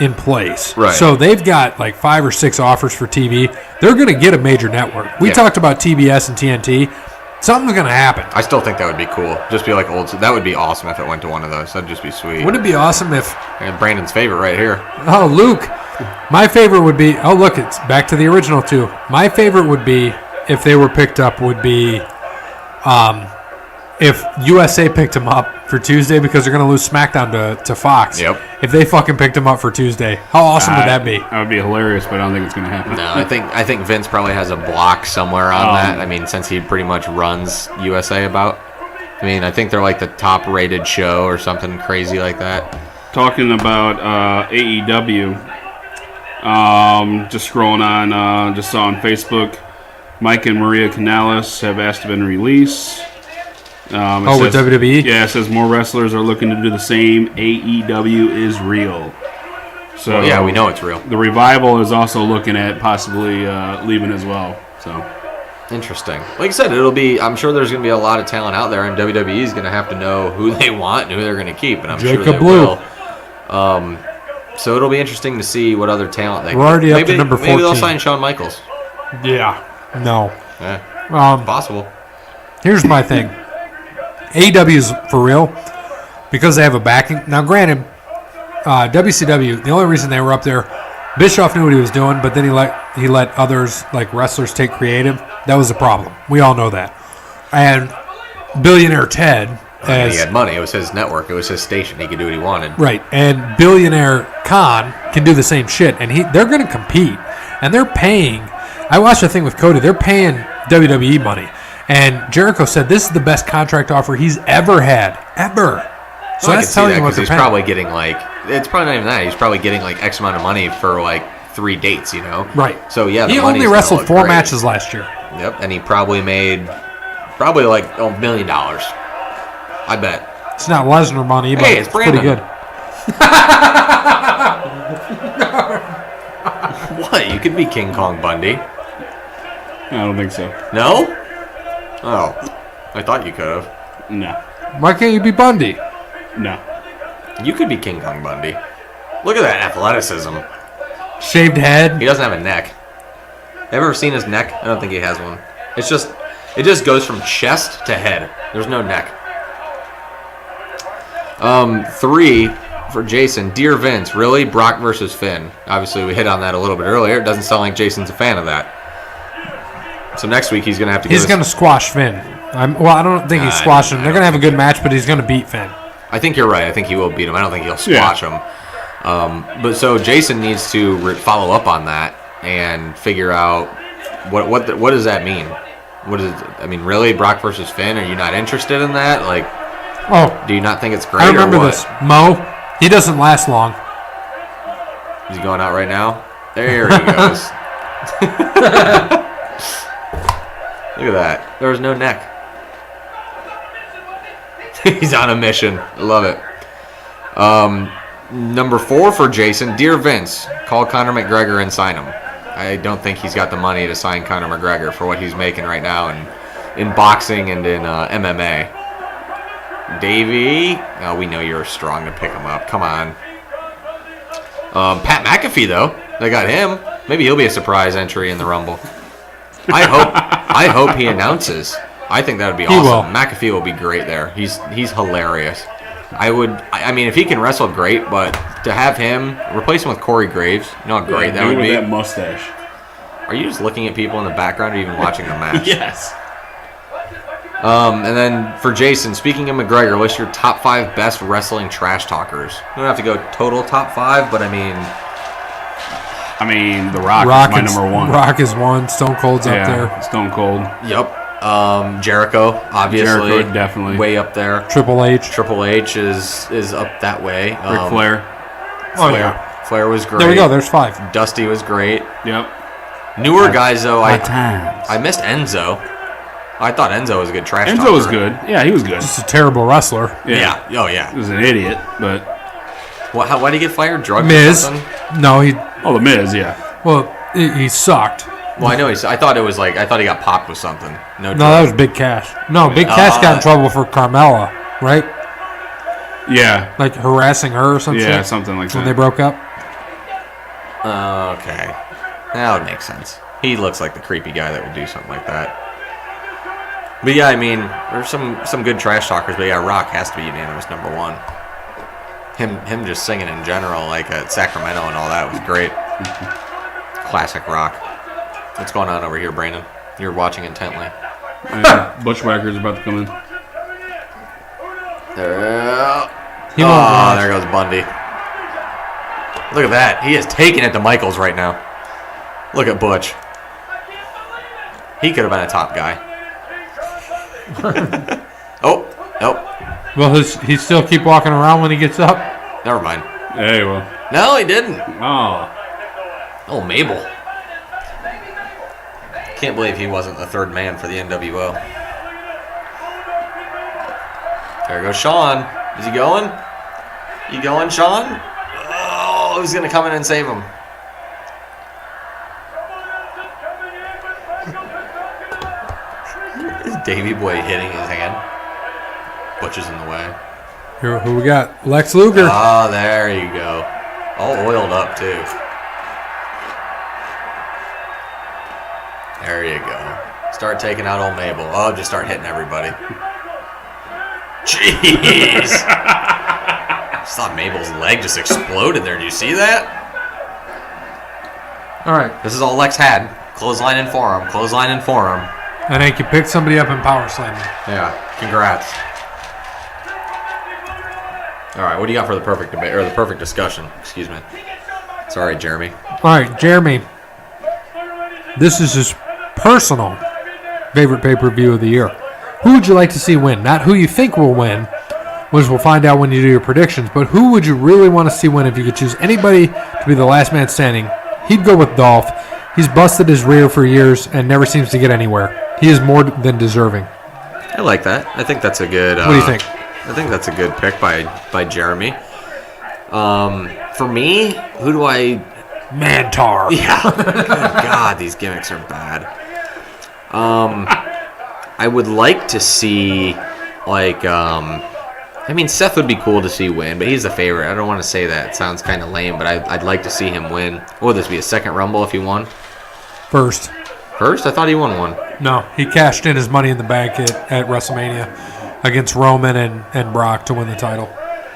in place. Right. So they've got like 5 or 6 offers for TV. They're going to get a major network. We talked about TBS and TNT. Something's going to happen. I still think that would be cool. Just be like old. That would be awesome if it went to one of those. That'd just be sweet. Wouldn't it be awesome if... And Brandon's favorite right here. Oh, Luke. My favorite would be... Oh, look, it's back to the original, too. My favorite would be, if they were picked up, would be... if USA picked him up for Tuesday because they're going to lose SmackDown to Fox. Yep. If they fucking picked him up for Tuesday, how awesome would that be? That would be hilarious, but I don't think it's going to happen. No, I think Vince probably has a block somewhere on that. I mean, since he pretty much runs USA about. I mean, I think they're like the top-rated show or something crazy like that. Talking about AEW, just scrolling on, just saw on Facebook, Mike and Maria Kanellis have asked to be released. With WWE? Yeah, it says more wrestlers are looking to do the same. AEW is real. So yeah, we know it's real. The Revival is also looking at possibly leaving as well. So interesting. Like I said, I'm sure there's going to be a lot of talent out there, and WWE is going to have to know who they want and who they're going to keep, and I'm sure they will. So it'll be interesting to see what other talent they. We're already up to number 14. Maybe they'll sign Shawn Michaels. Yeah. No. Yeah. Possible. Here's my thing. AEW is for real because they have a backing. Now, granted, WCW, the only reason they were up there, Bischoff knew what he was doing, but then he let others, like wrestlers, take creative. That was the problem. We all know that. And Billionaire Ted... he had money. It was his network. It was his station. He could do what he wanted. Right. And Billionaire Khan can do the same shit. And they're going to compete. And they're paying... I watched a thing with Cody. They're paying WWE money. And Jericho said this is the best contract offer he's ever had. Ever. So that's telling you what they're paying. He's probably getting it's probably not even that. He's probably getting X amount of money for 3 dates, Right. So yeah, he only wrestled 4 matches last year. Yep, and he probably made $1 million. I bet. It's not Lesnar money, but it's pretty good. What? You could be King Kong Bundy. I don't think so. No? Oh, I thought you could have. No. Why can't you be Bundy? No. You could be King Kong Bundy. Look at that athleticism. Shaved head. He doesn't have a neck. Ever seen his neck? I don't think he has one. It just goes from chest to head. There's no neck. 3 for Jason. Dear Vince, really? Brock versus Finn. Obviously, we hit on that a little bit earlier. It doesn't sound like Jason's a fan of that. So next week he's going to have to. He's going to squash Finn. I don't think he's squashing him. They're going to have a good match, but he's going to beat Finn. I think you're right. I think he will beat him. I don't think he'll squash him. But so Jason needs to follow up on that and figure out what does that mean? What is it? I mean, really, Brock versus Finn? Are you not interested in that? Do you not think it's great? I remember this. Mo, he doesn't last long. Is he going out right now? There he goes. Look at that. There was no neck. He's on a mission. I love it. Number 4 for Jason. Dear Vince, call Conor McGregor and sign him. I don't think he's got the money to sign Conor McGregor for what he's making right now in boxing and in MMA. Davey. Oh, we know you're strong to pick him up. Come on. Pat McAfee, though. They got him. Maybe he'll be a surprise entry in the Rumble. I hope he announces. I think that would be awesome. McAfee will be great there. He's hilarious. I mean, if he can wrestle, great. But to have him replace him with Corey Graves, you know how great that would be. With that mustache. Are you just looking at people in the background or even watching the match? Yes. And then for Jason, speaking of McGregor, what's your top 5 best wrestling trash talkers? You don't have to go total top 5, but I mean, The Rock is my number 1. Rock is 1. Stone Cold's up there. Stone Cold. Yep. Jericho, obviously. Jericho, definitely. Way up there. Triple H. Triple H is up that way. Ric Flair. Flair was great. There we go. There's 5. Dusty was great. Yep. Newer guys, though, I times. missed Enzo. I thought Enzo was a good trash talker. Enzo was good. Yeah, he was good. Just a terrible wrestler. Yeah. Oh, yeah. He was an idiot, but... Why did he get fired? Drugs Miz. or something? No, The Miz, yeah. Well, he sucked. Well, I know I thought he got popped with something. No, that was Big Cash. No, Big Cash got in trouble for Carmella, right? Yeah. Like harassing her or something. Yeah, something like that. When they broke up. Okay. That would make sense. He looks like the creepy guy that would do something like that. But yeah, I mean, there's some good trash talkers, but yeah, Rock has to be unanimous number 1. Him just singing in general, like at Sacramento and all that, was great. Classic Rock. What's going on over here, Brandon? You're watching intently. Bushwhacker's about to come in. There goes Bundy. Look at that. He is taking it to Michaels right now. Look at Butch. He could have been a top guy. Oh, nope. Will he still keep walking around when he gets up? Never mind. Hey, well. No, he didn't. Oh, Mabel. Can't believe he wasn't the third man for the NWO. There goes Sean. Is he going? You going, Sean? Oh, he's going to come in and save him. Is Davey Boy hitting his hand? Butch is in the way. Here, who we got? Lex Luger. Oh, there you go. All oiled up, too. There you go. Start taking out old Mabel. Oh, just start hitting everybody. Jeez. I just thought Mabel's leg just exploded there. Did you see that? All right. This is all Lex had. Clothesline and forearm. Clothesline and forearm. And Hank, you picked somebody up in power slamming. Yeah. Congrats. All right. What do you got for the perfect debate or the perfect discussion? Excuse me. Sorry, Jeremy. All right, Jeremy. This is his personal favorite pay-per-view of the year. Who would you like to see win? Not who you think will win, which we'll find out when you do your predictions, but who would you really want to see win if you could choose anybody to be the last man standing? He'd go with Dolph. He's busted his rear for years and never seems to get anywhere. He is more than deserving. I like that. I think that's a good... what do you think? I think that's a good pick by Jeremy. For me, who do I... Mantar. Yeah. Good God, these gimmicks are bad. I would like to see, Seth would be cool to see win, but he's the favorite. I don't want to say that. It sounds kind of lame, but I'd like to see him win. Would this be a second Rumble if he won? First? I thought he won one. No, he cashed in his money in the bank at WrestleMania against Roman and Brock to win the title.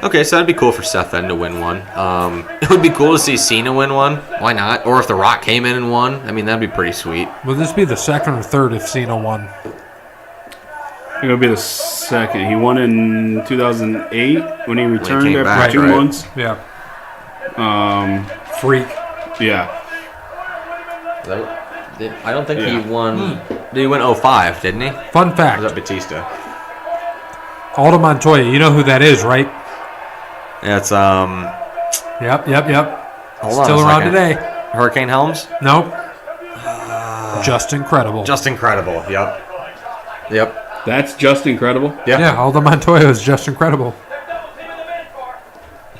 Okay, so that'd be cool for Seth then to win one. It would be cool to see Cena win one. Why not? Or if The Rock came in and won. I mean, that'd be pretty sweet. Would this be the second or third if Cena won? It would be the second. He won in 2008 when he returned after 2 months. Yeah. Freak. Yeah. I don't think he won. Did he win 05, didn't he? Fun fact. Or was that Batista? Aldo Montoya. You know who that is, right? Yeah, it's Yep. Hold Still on around today. Hurricane Helms? Nope. Just Incredible. Just Incredible. Yep. That's just incredible. Yeah, Aldo Montoya is Just Incredible.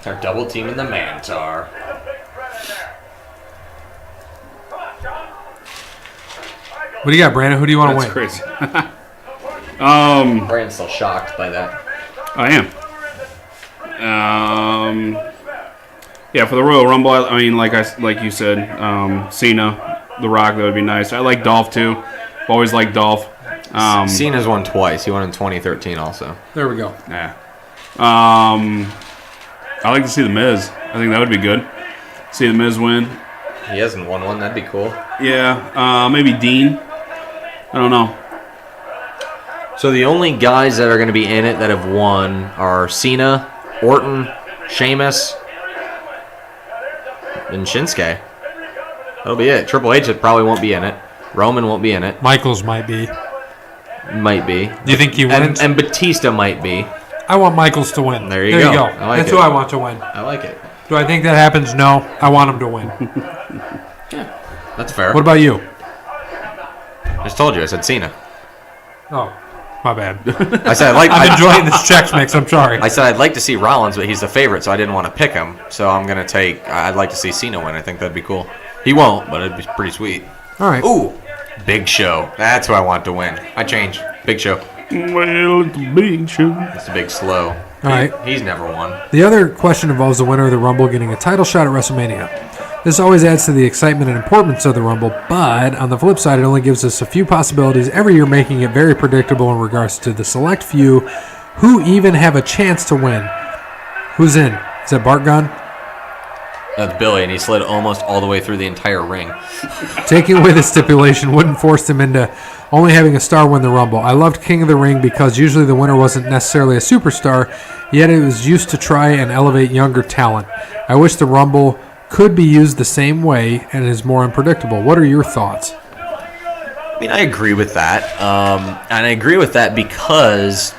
They're double teaming the Mantar. What do you got, Brandon? Who do you want to win? That's crazy. Brandon's still shocked by that. I am. Yeah, for the Royal Rumble, I mean, like you said, Cena, The Rock, that would be nice. I like Dolph too. I've always liked Dolph. Cena's won twice. He won in 2013 also. There we go. Yeah. I like to see The Miz. I think that would be good. See The Miz win. He hasn't won one. That'd be cool. Yeah. Maybe Dean. I don't know. So the only guys that are going to be in it that have won are Cena, Orton, Sheamus, and Shinsuke. That'll be it. Triple H probably won't be in it. Roman won't be in it. Michaels might be. Might be. Do you think he wins? And Batista might be. I want Michaels to win. There you go. That's who I want to win. I like it. Do I think that happens? No. I want him to win. Yeah, that's fair. What about you? Just told you. I said Cena. Oh, my bad. I said I'm enjoying this Chex Mix. I'm sorry. I said I'd like to see Rollins, but he's the favorite, so I didn't want to pick him. So I'm going to take... I'd like to see Cena win. I think that'd be cool. He won't, but it'd be pretty sweet. All right. Ooh, Big Show. That's who I want to win. I change. Big Show. Well, it's a Big Show. It's a big slow. All right. He's never won. The other question involves the winner of the Rumble getting a title shot at WrestleMania. This always adds to the excitement and importance of the Rumble, but on the flip side, it only gives us a few possibilities every year, making it very predictable in regards to the select few who even have a chance to win. Who's in? Is that Bart gone? That's Billy, and he slid almost all the way through the entire ring. Taking away the stipulation wouldn't force them into only having a star win the Rumble. I loved King of the Ring because usually the winner wasn't necessarily a superstar, yet it was used to try and elevate younger talent. I wish the Rumble could be used the same way and is more unpredictable. What are your thoughts? I mean, I agree with that. And I agree with that because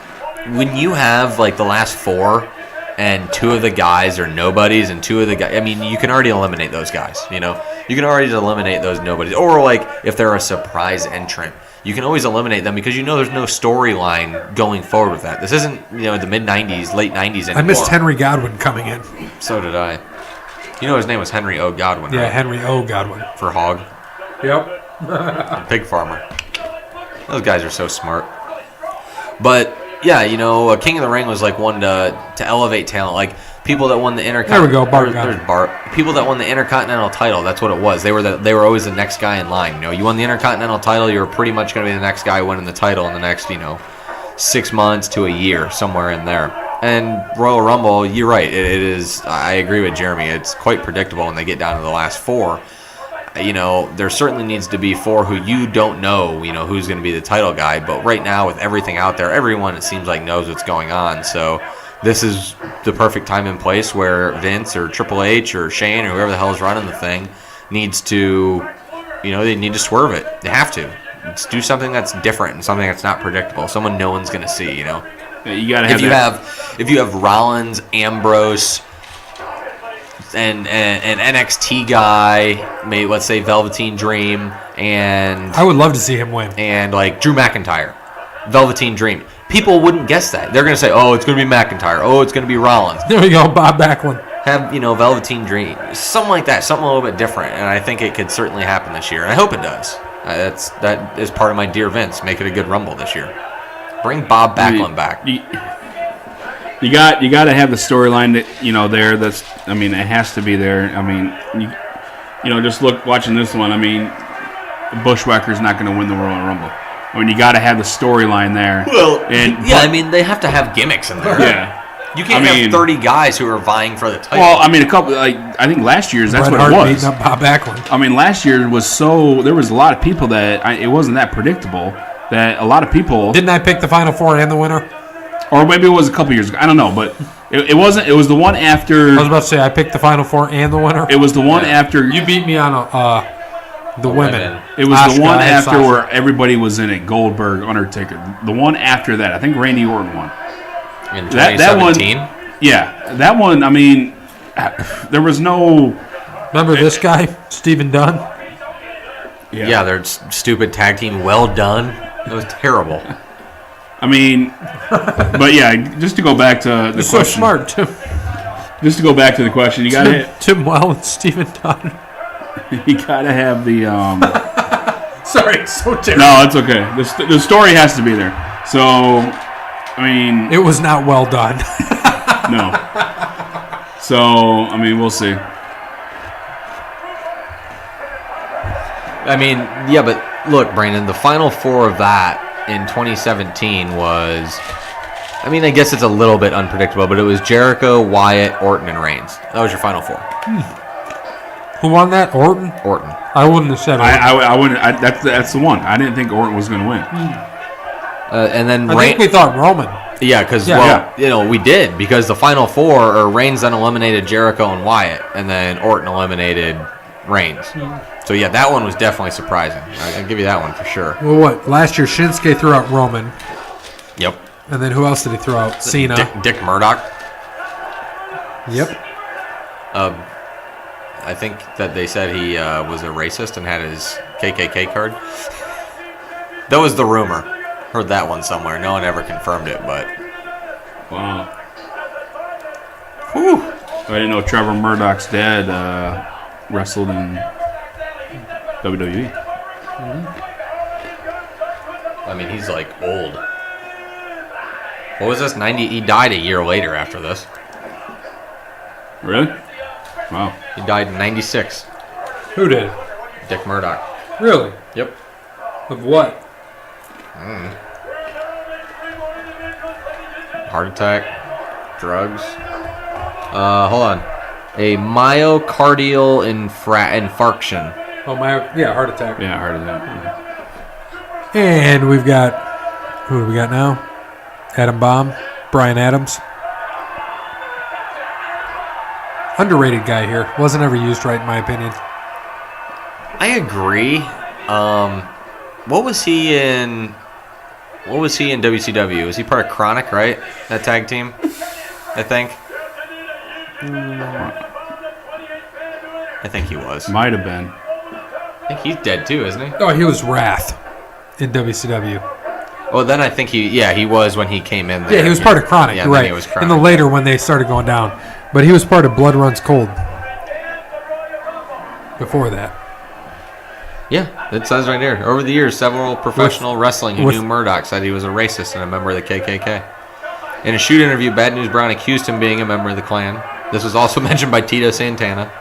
when you have, like, the last four and two of the guys are nobodies and two of the guys, I mean, you can already eliminate those guys, you know? You can already eliminate those nobodies. Or, like, if they're a surprise entrant, you can always eliminate them because you know there's no storyline going forward with that. This isn't, you know, the mid-'90s, late '90s anymore. I missed Henry Godwin coming in. So did I. You know his name was Henry O. Godwin, Yeah, right? Henry O. Godwin. For Hog. Yep. Pig farmer. Those guys are so smart. But yeah, you know, King of the Ring was like one to elevate talent. Like people that won the Intercontinental. There we go, Bart. There's Bart. People that won the Intercontinental title. That's what it was. They were always the next guy in line. You know, you won the Intercontinental title, you were pretty much going to be the next guy winning the title in the next, 6 months to a year, somewhere in there. And Royal Rumble, you're right. It is. I agree with Jeremy. It's quite predictable when they get down to the last four. There certainly needs to be four who you don't know, who's going to be the title guy. But right now, with everything out there, everyone, it seems like, knows what's going on. So this is the perfect time and place where Vince or Triple H or Shane or whoever the hell is running the thing needs to, they need to swerve it. They have to. Let's do something that's different and something that's not predictable. Someone no one's going to see, Yeah, you gotta have if you have Rollins, Ambrose, and an NXT guy, maybe let's say Velveteen Dream, and I would love to see him win. And like Drew McIntyre, Velveteen Dream. People wouldn't guess that. They're gonna say, "Oh, it's gonna be McIntyre. Oh, it's gonna be Rollins." There we go, Bob Backlund. Have Velveteen Dream, something like that, something a little bit different, and I think it could certainly happen this year, and I hope it does. That is part of my dear Vince. Make it a good Rumble this year. Bring Bob Backlund back. You got to have the storyline that there. It has to be there. Just watching this one. Bushwhacker's not going to win the Royal Rumble. You got to have the storyline there. Well, they have to have gimmicks in there. Yeah. You can't have 30 guys who are vying for the title. Well, a couple. I think last year's that's Bret what Hart it was. beating up Bob Backlund. Last year was there was a lot of people that it wasn't that predictable. That a lot of people didn't I pick the Final Four and the winner? Or maybe it was a couple years ago. I don't know, but it wasn't. It was the one after. I was about to say I picked the Final Four and the winner. It was the one after. You beat me on the women. It was Asuka, the one after where everybody was in it. Goldberg, Undertaker. The one after that, I think Randy Orton won. In 2017? That one. There was no. Remember this guy, Stephen Dunn? Yeah, their stupid tag team. Well done. It was terrible. But yeah, just to go back to the question. So smart, Tim. Just to go back to the question, you got to Tim Well and Stephen Dunn. You got to have the. Sorry, so terrible. No, it's okay. The story has to be there. So, I mean, It was not well done. no. So, I mean, we'll see. I mean, yeah, but look, Brandon, the final four of that in 2017 was, I mean, I guess it's a little bit unpredictable, but it was Jericho, Wyatt, Orton, and Reigns. That was your final four. Who won that? Orton? Orton. I wouldn't have said Orton. I wouldn't. That's the one. I didn't think Orton was going to win. And then I think we thought Roman. Yeah, because, we did. Because the final four, or Reigns then eliminated Jericho and Wyatt, and then Orton eliminated Reigns. So, yeah, that one was definitely surprising. I'll give you that one for sure. Well, what? Last year, Shinsuke threw out Roman. Yep. And then who else did he throw out? Cena. Dick Murdoch. Yep. I think that they said he was a racist and had his KKK card. That was the rumor. Heard that one somewhere. No one ever confirmed it, but... Wow. Whew. I didn't know Trevor Murdoch's dad wrestled in WWE. I mean, he's like old. What was this? 90? He died a year later after this. Really? Wow. He died in 96. Who did? Dick Murdoch. Really? Yep. Of what? Heart attack. Drugs. Hold on. A myocardial infarction. Oh, heart attack. Yeah, I heard of that. And we've got, who do we got now? Adam Bomb, Bryan Adams. Underrated guy here. Wasn't ever used right, in my opinion. I agree. What was he in? What was he in WCW? Was he part of Chronic, right? That tag team, I think. I think he was. Might have been. I think he's dead too, isn't he? Oh, he was Wrath in WCW. Well, then I think he was when he came in there. Yeah, he was part of Chronic. Yeah, you're then right. he was Chronic. In the later when they started going down, but he was part of Blood Runs Cold. Before that. Yeah, it says right here. Over the years, several professional wrestling who knew Murdoch said he was a racist and a member of the KKK. In a shoot interview, Bad News Brown accused him of being a member of the Klan. This was also mentioned by Tito Santana.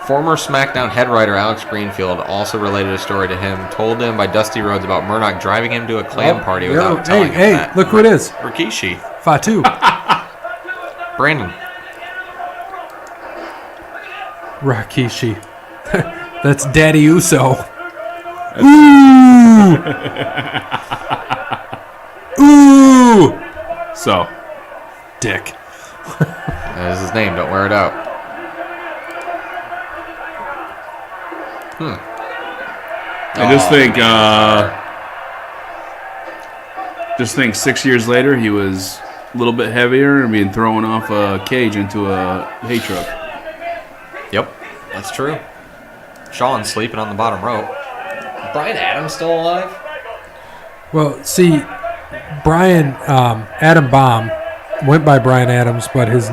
Former SmackDown head writer Alex Greenfield also related a story to him, told him by Dusty Rhodes about Murdoch driving him to a Klan party without telling him that. Look who it is. Rikishi. Fatu. Brandon. Rikishi. That's Daddy Uso. Ooh! Ooh! So. Dick. That is his name. Don't wear it out. I just think 6 years later he was a little bit heavier and being thrown off a cage into a hay truck. Yep, that's true. Sean's sleeping on the bottom rope. Bryan Adams still alive? Well, see, Adam Bomb went by Bryan Adams, but his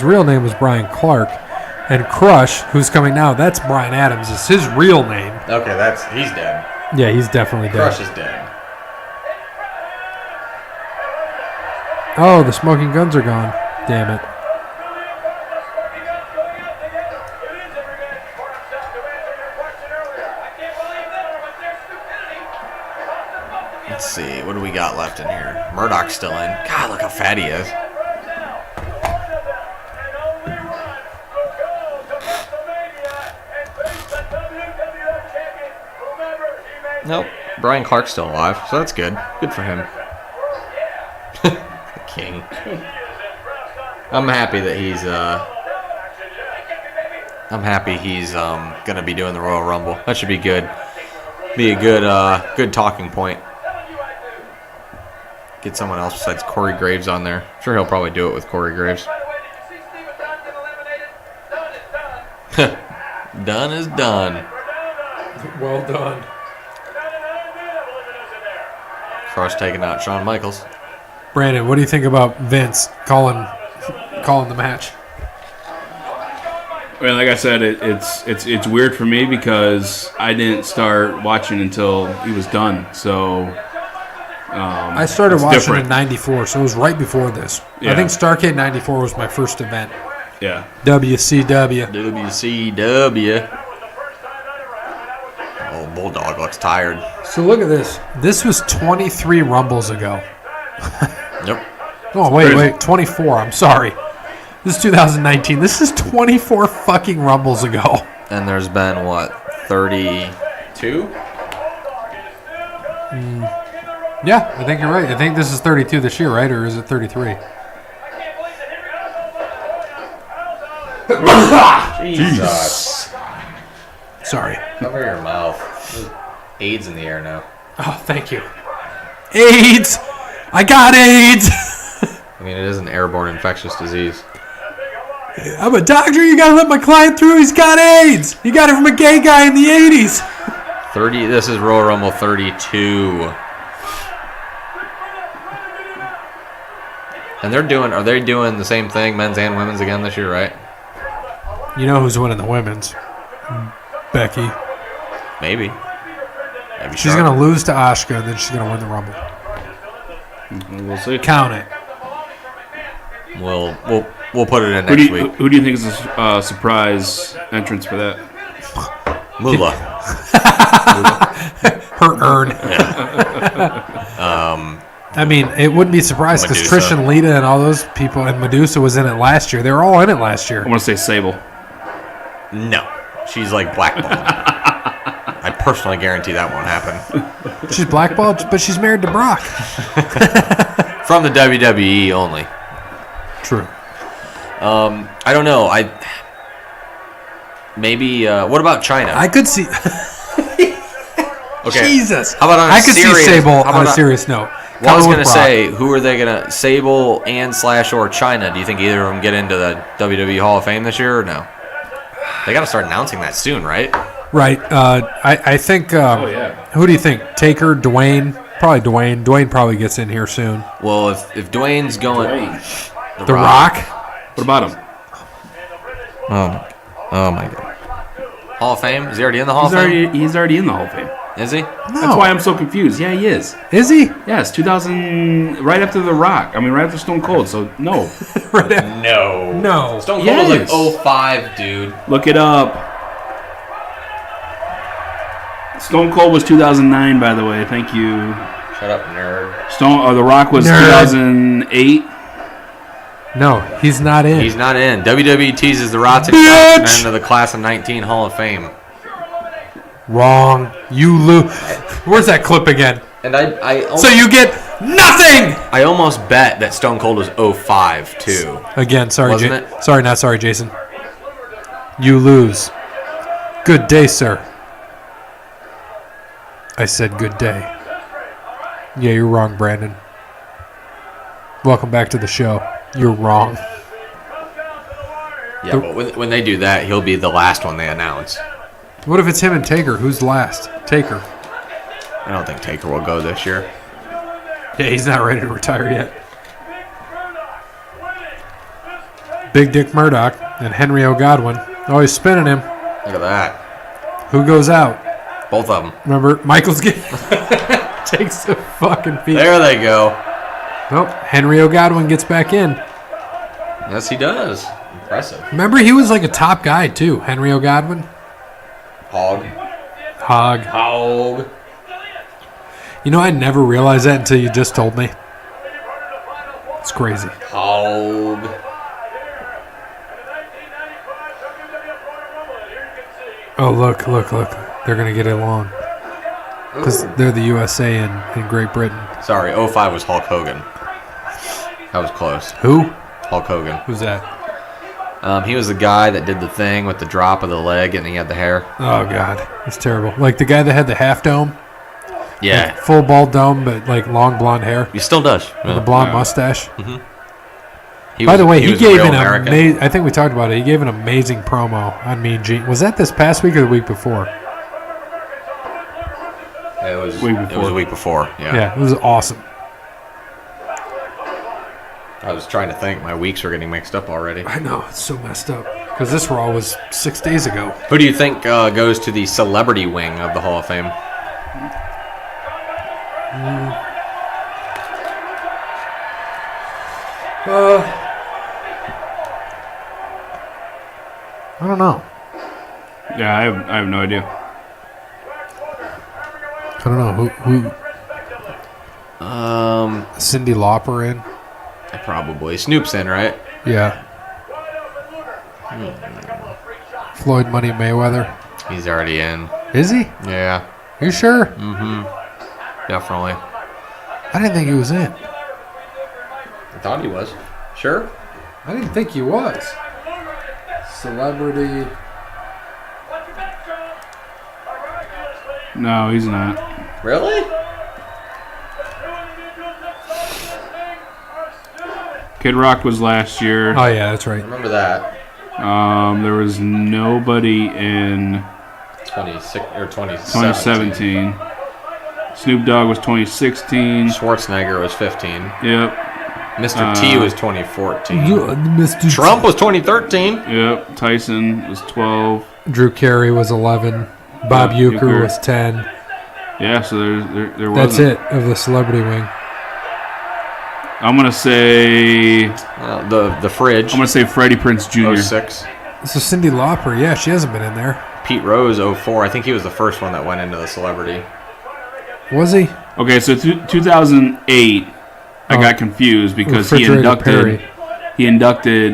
real name was Brian Clark. And Crush, who's coming now, that's Bryan Adams. Is his real name. Okay, he's dead. Yeah, he's definitely dead. Crush is dead. Oh, the smoking guns are gone. Damn it. Let's see, what do we got left in here? Murdoch's still in. God, look how fat he is. Nope. Brian Clark's still alive, so that's good. Good for him. The king. I'm happy that he's gonna be doing the Royal Rumble. That should be good. Be a good talking point. Get someone else besides Corey Graves on there. I'm sure he'll probably do it with Corey Graves. Done is done. Well done. Crush taking out Shawn Michaels. Brandon, what do you think about Vince calling the match? Well, like I said, it's weird for me because I didn't start watching until he was done. So I started it's watching different. in '94, so it was right before this. Yeah. I think Starrcade '94 was my first event. Yeah. WCW. WCW. Oh, Bulldog looks tired. So look at this. This was 23 Rumbles ago. Yep. Oh, wait, 24. I'm sorry. This is 2019. This is 24 fucking Rumbles ago. And there's been, what, 32? Yeah, I think you're right. I think this is 32 this year, right? Or is it 33? Jesus. Sorry. Cover your mouth. There's AIDS in the air now. Oh, thank you. AIDS! I got AIDS! I mean, it is an airborne infectious disease. I'm a doctor. You gotta let my client through. He's got AIDS. He got it from a gay guy in the 80s. 30. This is Royal Rumble 32. And are they doing the same thing, men's and women's again this year, right? You know who's winning the women's? Becky. Maybe She's Charlotte. gonna lose to Asuka, and then she's gonna win the Rumble. We'll see. Count it. We'll put it in Who next do, you, week. who do you think is a surprise entrance for that? Moolah. Her urn. I mean, it wouldn't be surprised because Medusa. Trish and Lita and all those people, and Medusa was in it last year. They were all in it last year. I want to say Sable. No, she's like blackballed. I personally guarantee that won't happen. She's blackballed, but she's married to Brock. From the WWE only. True. I don't know. Maybe. What about China? I could see. Okay. Jesus. How about on a I could serious, see Sable how on about a serious note. Well, I was Cover going with to Brock. say, who are they going to... Sable and / or China. Do you think either of them get into the WWE Hall of Fame this year or no? They got to start announcing that soon, right? Right. I think. yeah. Who do you think? Taker, Dwayne? Probably Dwayne. Dwayne probably gets in here soon. Well, if Dwayne's going... The Rock? What about him? Oh my God. Hall of Fame? Is he already in the Hall of Fame? He's already in the Hall of Fame. Is he? No. That's why I'm so confused. Yeah, he is. Is he? Yes, 2000, right after The Rock. I mean, right after Stone Cold. So no, Right after. No. No. Stone Cold Yes. was like 05, dude. look it up. Stone Cold was 2009, by the way. Thank you. Shut up, nerd. The Rock was Nerd. 2008. No, he's not in. He's not in. WWE teases the Rock to Bitch! come into the Class of 19 Hall of Fame. Wrong. You lose. Where's that clip again? And I So you get nothing! I almost bet that Stone Cold was 05, too. Again, sorry, Wasn't it? sorry, not sorry, Jason. You lose. Good day, sir. I said good day. Yeah, you're wrong, Brandon. Welcome back to the show. You're wrong. Yeah, but when they do that, he'll be the last one they announce. What if it's him and Taker? Who's last? Taker. I don't think Taker will go this year. Yeah, he's not ready to retire yet. Big Dick Murdoch and Henry O. Godwin. Always spinning him. Look at that. Who goes out? Both of them. Remember, Michael's getting takes the fucking feet. There they go. Nope. Henry O. Godwin gets back in. Yes, he does. Impressive. Remember, he was like a top guy too. Henry O. Godwin. Hog. Hog. You know, I never realized that until you just told me. It's crazy. Hog. Oh, look. They're going to get along. Because they're the USA and Great Britain. Sorry, 05 was Hulk Hogan. That was close. Who? Hulk Hogan. Who's that? He was the guy that did the thing with the drop of the leg and he had the hair. Oh, God. It's terrible. Like the guy that had the half dome. Yeah. Like full bald dome, but like long blonde hair. He still does. With a blonde mustache. By the way, he was a gave real an American. amazing. I think we talked about it. He gave an amazing promo on Mean Gene. Was that this past week or the week before? It was Week It was before. a week before. Yeah, it was awesome. I was trying to think. My weeks are getting mixed up already. I know, it's so messed up. Because this Raw was 6 days ago. Who do you think goes to the celebrity wing of the Hall of Fame? I don't know. Yeah, I have no idea. I don't know who. Cyndi Lauper in. Probably Snoop's in, right? Yeah. Floyd Money Mayweather. He's already in. Is he? Yeah. You sure? Definitely. I didn't think he was in. I thought he was. Sure. I didn't think he was. Celebrity. No, he's not. Really? Kid Rock was last year. Oh yeah, that's right. Remember that. There was nobody in 26 or 2017. Snoop Dogg was 2016. Schwarzenegger was 15. Yep. Mr. T was 2014. Mr. Trump was 2013. Yep. Tyson was 12. Drew Carey was 11. Bob Uecker Uecker. was 10. Yeah, so there was. That's it of the celebrity wing. I'm gonna say. The fridge. I'm gonna say Freddie Prinze Jr. 06. This is Cyndi Lauper. Yeah, she hasn't been in there. Pete Rose 04. I think he was the first one that went into the celebrity. Was he? Okay, so 2008. I got confused because he inducted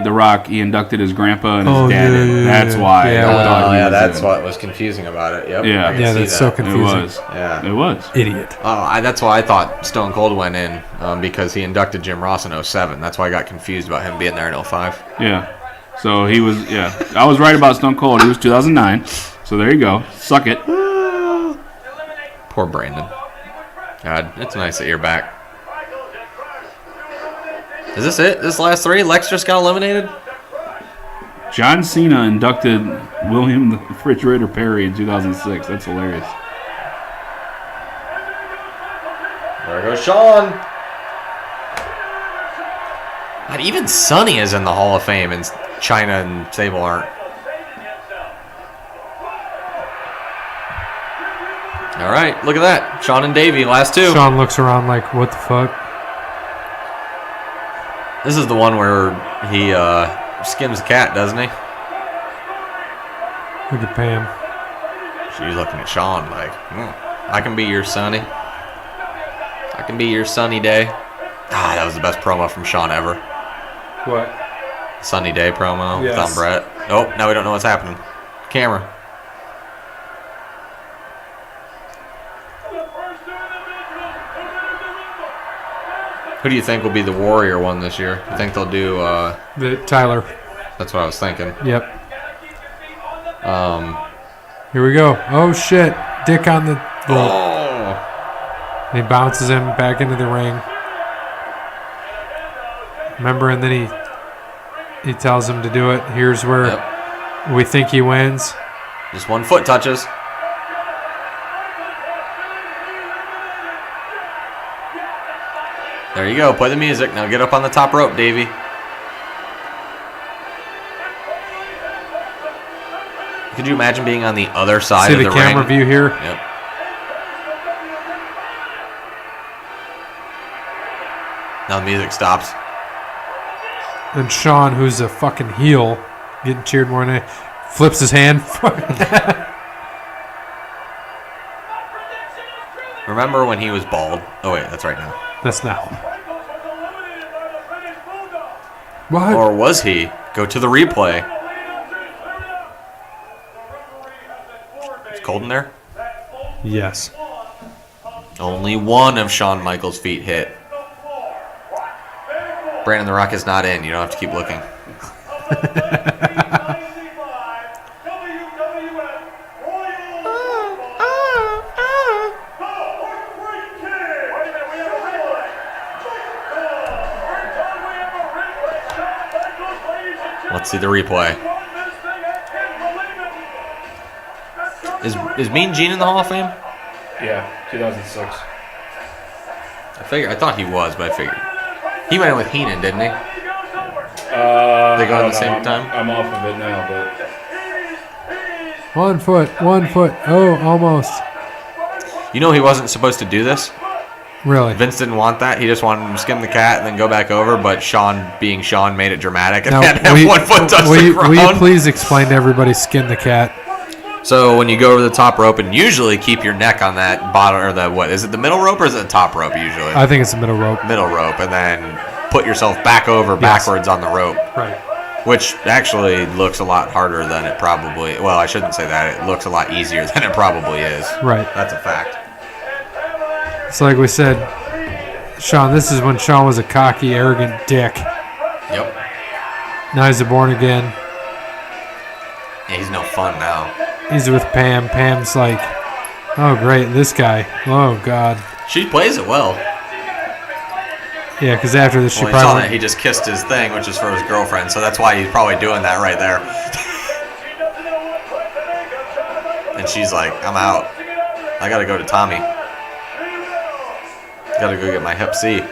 The Rock. He inducted his grandpa and his dad. Yeah. That's why. Yeah. I thought he was that's in. what was confusing about it. Yep. Yeah. I can Yeah, see that's that. so It confusing. was. Yeah. It was. Idiot. That's why I thought Stone Cold went in because he inducted Jim Ross in 07. That's why I got confused about him being there in 05. Yeah. So he was. Yeah, I was right about Stone Cold. He was 2009. So there you go. Suck it. Poor Brandon. God, it's nice that you're back. Is this it? This last three? Lex just got eliminated? John Cena inducted William the Refrigerator Perry in 2006. That's hilarious. There goes Sean. God, even Sonny is in the Hall of Fame, and China and Sable aren't. All right, look at that. Sean and Davey, last two. Sean looks around like, what the fuck? This is the one where he skims a cat, doesn't he? Look at Pam. She's looking at Sean like, I can be your Sonny. I can be your sunny day. Ah, that was the best promo from Sean ever. What? Sunny Day promo Yes. with Brett. Oh, now we don't know what's happening. Camera. Who do you think will be the Warrior one this year? You think they'll do? Tyler. That's what I was thinking. Yep. Here we go. Oh shit! Dick on the. Oh. And he bounces him back into the ring. Remember, and then he tells him to do it. Here's where we think he wins. Just one foot touches. There you go. Play the music. Now get up on the top rope, Davey. Could you imagine being on the other side See of the the camera ring? view here? Yep. Now the music stops. And Sean, who's a fucking heel, getting cheered more than anything, flips his hand. Remember when he was bald? Oh, wait, that's right now. That's now. What? Or was he? Go to the replay. It's cold in there? Yes. Only one of Shawn Michaels' feet hit. Brandon the Rock is not in. You don't have to keep looking. Let's see the replay. Is Mean Gene in the Hall of Fame? Yeah, 2006. I thought he was, but I figured. He went in with Heenan, didn't he? They They go at the same time? I'm off of it now, but 1 foot. 1 foot. Oh, almost. You know he wasn't supposed to do this? Really? Vince didn't want that. He just wanted him to skim the cat and then go back over. But Sean, being Sean, made it dramatic and Now, had to have 1 foot touch the ground. Will you please explain to everybody skin the cat? So when you go over the top rope, and usually keep your neck on that bottom, or the what is it, the middle rope or is it the top rope usually? I think it's the middle rope. Middle rope, and then put yourself back over backwards on the rope. Right. Which actually looks a lot harder than it probably. Well, I shouldn't say that. It looks a lot easier than it probably is. Right. That's a fact. It's like we said, Sean. This is when Sean was a cocky, arrogant dick. Yep. Now he's a born again. Yeah, he's no fun now. He's with Pam. Pam's like, oh great, this guy. Oh God. She plays it well. Yeah, because after this, she Well, he saw probably. that he just kissed his thing, which is for his girlfriend, so that's why he's probably doing that right there. And she's like, I'm out. I gotta go to Tommy. Gotta go get my Hep C.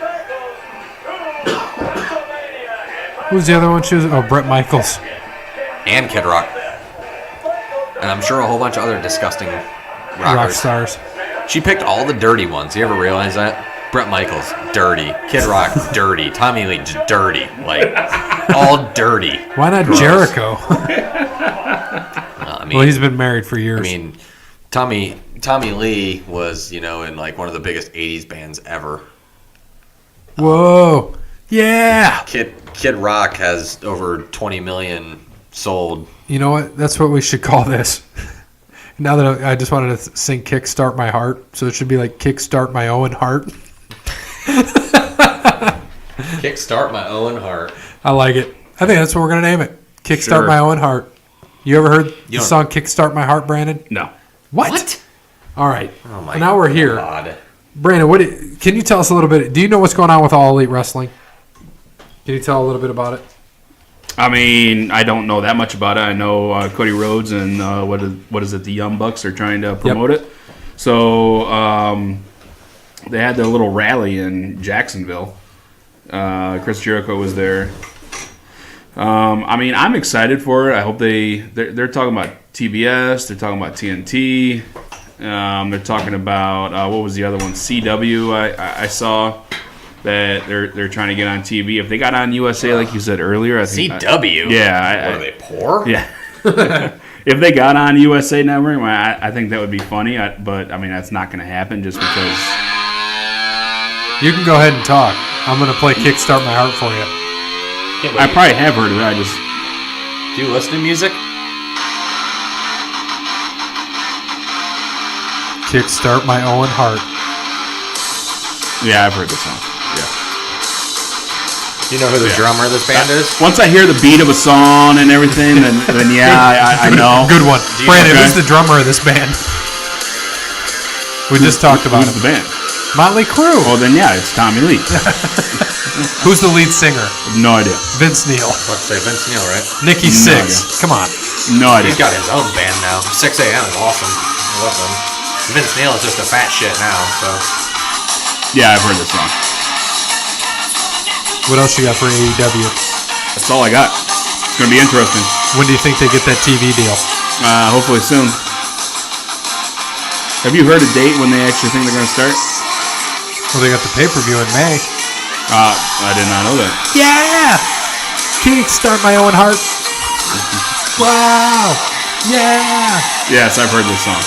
Who's the other one? She was. Oh, Bret Michaels. And Kid Rock. And I'm sure a whole bunch of other disgusting Rock rockers. stars. She picked all the dirty ones. You ever realize that? Brett Michaels, dirty. Kid Rock, dirty. Tommy Lee, just dirty. Like, all dirty. Why not Gross. Jericho? I mean, Well, he's been married for years. I mean, Tommy Lee was, in like one of the biggest '80s bands ever. Whoa. Yeah. Kid Rock has over 20 million sold. You know what? That's what we should call this. Now that I just wanted to sing Kickstart My Heart, so it should be like Kickstart My Owen Hart. Kickstart My Owen Hart. I like it. I think that's what we're going to name it. Kickstart Sure. My Owen Hart. You ever heard the don't- song Kickstart My Heart, Brandon? No. What? All right. Oh my Now we're here. God. Brandon, can you tell us a little bit? Do you know what's going on with All Elite Wrestling? Can you tell a little bit about it? I mean, I don't know that much about it. I know Cody Rhodes and what is it? The Young Bucks are trying to promote it. So they had their little rally in Jacksonville. Chris Jericho was there. I mean, I'm excited for it. I hope they're talking about TBS. They're talking about TNT. They're talking about what was the other one? CW. I saw that they're trying to get on TV. If they got on USA, like you said earlier, I think CW? Yeah. What, are they poor? Yeah. If they got on USA Network, I think that would be funny. But I mean, that's not going to happen just because. You can go ahead and talk. I'm going to play Kickstart My Heart for you. I probably have heard of it. Do you listen to music? Kickstart My Owen Hart. Yeah, I've heard this song. Yeah. Do you know who the drummer of this band is? Once I hear the beat of a song and everything, then yeah, I know. Good one. Do you Brandon, know- who's the drummer of this band? We just talked about Who's him. the band? Motley Crue. Well, then yeah, it's Tommy Lee. Who's the lead singer? No idea. Vince Neil. Let's say Vince Neil, right? Nikki No Sixx. Come on. No idea. He's got his own band now. 6 a.m. is awesome. I love them. Vince Neil is just a fat shit now, so. Yeah, I've heard this song. What else you got for AEW? That's all I got. It's gonna be interesting. When do you think they get that TV deal? Hopefully soon. Have you heard a date when they actually think they're gonna start? Well, they got the pay-per-view in May. I did not know that. Yeah! Kickstart My Owen Hart. Wow! Yeah! Yes, I've heard this song.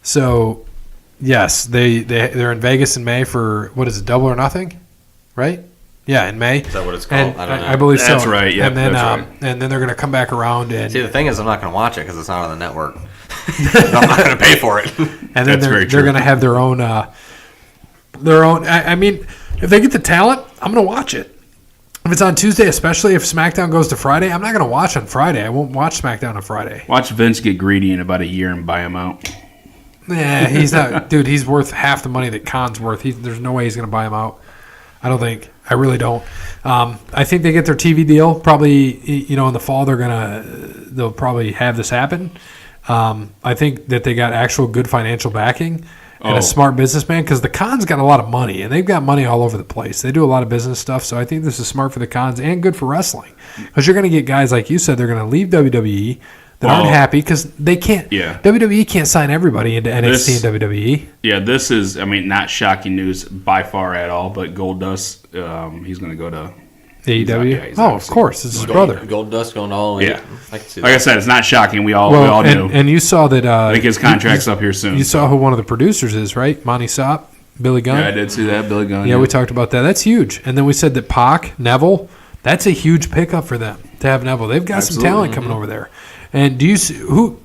So, yes, they're in Vegas in May for, what is it, Double or Nothing? Right? Yeah, in May. Is that what it's called? And I don't know. I believe so. That's right, yeah, And then, that's right. and then they're going to come back around and See, the thing is, I'm not going to watch it because it's not on the network. I'm not going to pay for it. and then That's they're very true. going to have their own. I mean, if they get the talent, I'm going to watch it. If it's on Tuesday, especially if SmackDown goes to Friday, I'm not going to watch on Friday. I won't watch SmackDown on Friday. Watch Vince get greedy in about a year and buy him out. Nah, he's not, dude. He's worth half the money that Khan's worth. There's no way he's going to buy him out. I don't think. I really don't. I think they get their TV deal probably. In the fall they'll probably have this happen. I think that they got actual good financial backing and a smart businessman because the Khans got a lot of money and they've got money all over the place. They do a lot of business stuff, so I think this is smart for the Khans and good for wrestling because you're going to get guys like you said. They're going to leave WWE. that aren't happy because they can't. Yeah. WWE can't sign everybody into NXT and WWE. Yeah, this is, I mean, not shocking news by far at all, but Goldust, he's going to go to AEW? Of course. It's his brother. Goldust going all in. Yeah. Like I said, it's not shocking. We all knew. And you saw that. I think his contract's up here soon. You saw who one of the producers is, right? Monty Sop, Billy Gunn. Yeah, I did see that. Billy Gunn. Yeah, we talked about that. That's huge. And then we said that Pac, Neville, that's a huge pickup for them to have Neville. They've got some talent coming over there. And do you see who?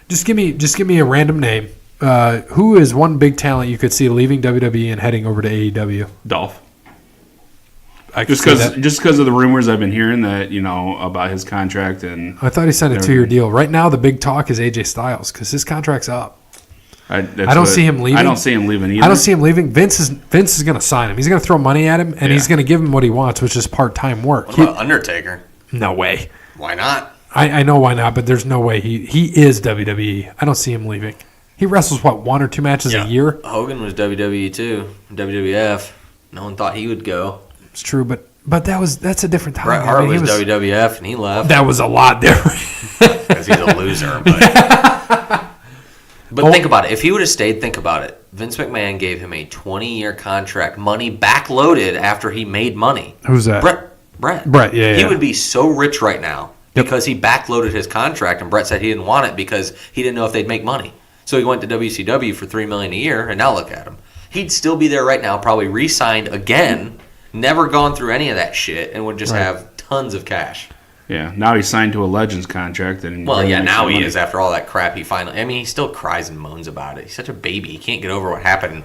Just give me a random name. Who is one big talent you could see leaving WWE and heading over to AEW? Dolph. Just because of the rumors I've been hearing that about his contract, and I thought he signed a 2-year deal. Right now, the big talk is AJ Styles because his contract's up. I don't see him leaving. I don't see him leaving either. I don't see him leaving. Vince is going to sign him. He's going to throw money at him, and he's going to give him what he wants, which is part-time work. What about Undertaker? No way. Why not? I know why not, but there's no way he is WWE. I don't see him leaving. He wrestles 1 or 2 matches a year. Hogan was WWE too, WWF. No one thought he would go. It's true, but that's a different time. Bret Hart was WWF and he left. That was a lot different because he's a loser. But think about it. If he would have stayed, think about it. Vince McMahon gave him a 20-year contract, money backloaded after he made money. Who's that? Bret. Yeah. He would be so rich right now because he backloaded his contract, and Bret said he didn't want it because he didn't know if they'd make money. So he went to WCW for $3 million a year, and now look at him. He'd still be there right now, probably re-signed again, never gone through any of that shit, and would just have tons of cash. Yeah, now he's signed to a Legends contract. And now he is after all that crap he finally... I mean, he still cries and moans about it. He's such a baby. He can't get over what happened,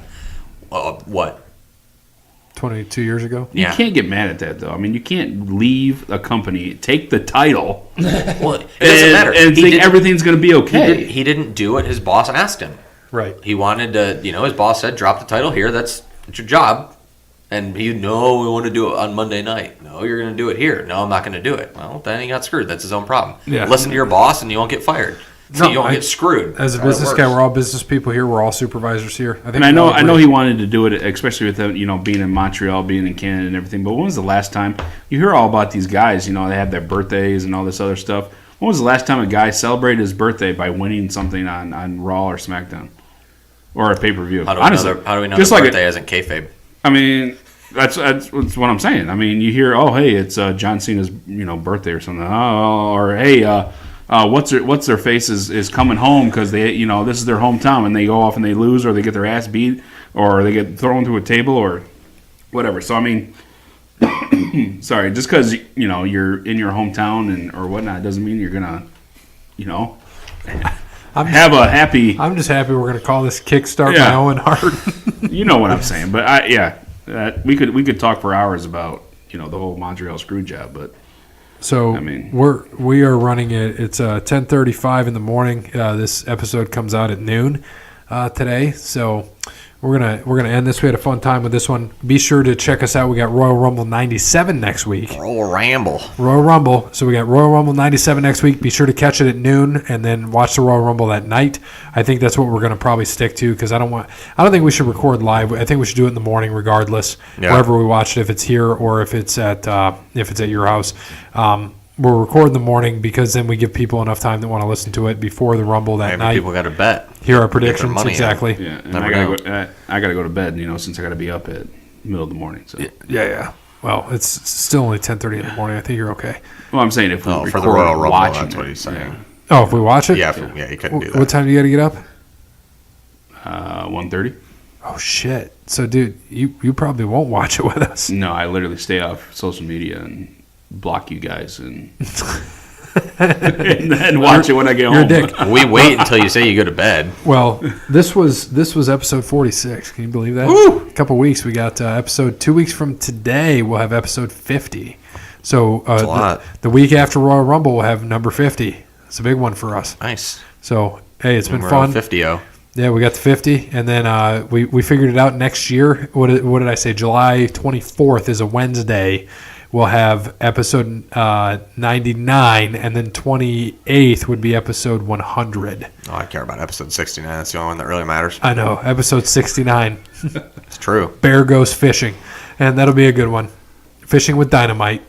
22 years ago? You can't get mad at that, though. I mean, you can't leave a company, take the title, well, it doesn't matter. And think everything's going to be okay. He didn't do what his boss asked him. Right. He wanted to, his boss said, drop the title here. That's your job. And we want to do it on Monday night. No, you're going to do it here. No, I'm not going to do it. Well, then he got screwed. That's his own problem. Yeah. Listen to your boss and you won't get fired. You don't get screwed. As a business guy, we're all business people here. We're all supervisors here. I know he wanted to do it, especially with being in Montreal, being in Canada and everything. But when was the last time you hear all about these guys? They have their birthdays and all this other stuff. When was the last time a guy celebrated his birthday by winning something on Raw or SmackDown or a pay-per-view? How do we know his birthday isn't kayfabe? I mean, that's what I'm saying. I mean, you hear, oh, hey, it's John Cena's birthday or something. Oh, or hey, what's their face is coming home because they this is their hometown and they go off and they lose or they get their ass beat or they get thrown to a table or whatever. So I mean, sorry, just because you're in your hometown and or whatnot doesn't mean you're gonna have a happy. I'm just happy we're gonna call this Kickstart by Owen Hart. You know what I'm saying, but we could talk for hours about the whole Montreal screw job, but. So I mean, we are running it. It's 10:35 in the morning. This episode comes out at noon today. So we're gonna end this. We had a fun time with this one. Be sure to check us out. We got Royal Rumble 97 next week. Royal Rumble. So we got Royal Rumble 97 next week. Be sure to catch it at noon and then watch the Royal Rumble that night. I think that's what we're gonna probably stick to because I don't think we should record live. I think we should do it in the morning regardless. Yeah. Wherever we watch it, if it's here or if it's at your house. We'll record in the morning because then we give people enough time that want to listen to it before the Rumble that night. People got to bet. Hear our predictions exactly. Yeah, and I gotta go to bed. Since I gotta be up at middle of the morning. So yeah. Well, it's still only 10:30 in the morning. I think you're okay. Well, I'm saying if we record for the Royal Rumble, watching that's what he's saying. Yeah. Oh, if we watch it? Yeah, you couldn't do that. What time do you got to get up? 1:30. Oh shit! So, dude, you probably won't watch it with us. No, I literally stay off social media and block you guys and then watch it when I get home. You're a dick. We wait until you say you go to bed. Well, this was episode 46. Can you believe that? Woo! A couple weeks. We got episode 2 weeks from today. We'll have episode 50. So the week after Royal Rumble, we'll have number 50. It's a big one for us. Nice. So hey, it's been fun. 50-0. Yeah, we got the 50, and then we figured it out next year. What did I say? July 24th is a Wednesday. We'll have episode 99, and then 28th would be episode 100. Oh, I care about episode 69. That's the only one that really matters. I know. Episode 69. It's true. Bear goes fishing, and that'll be a good one. Fishing with Dynamite.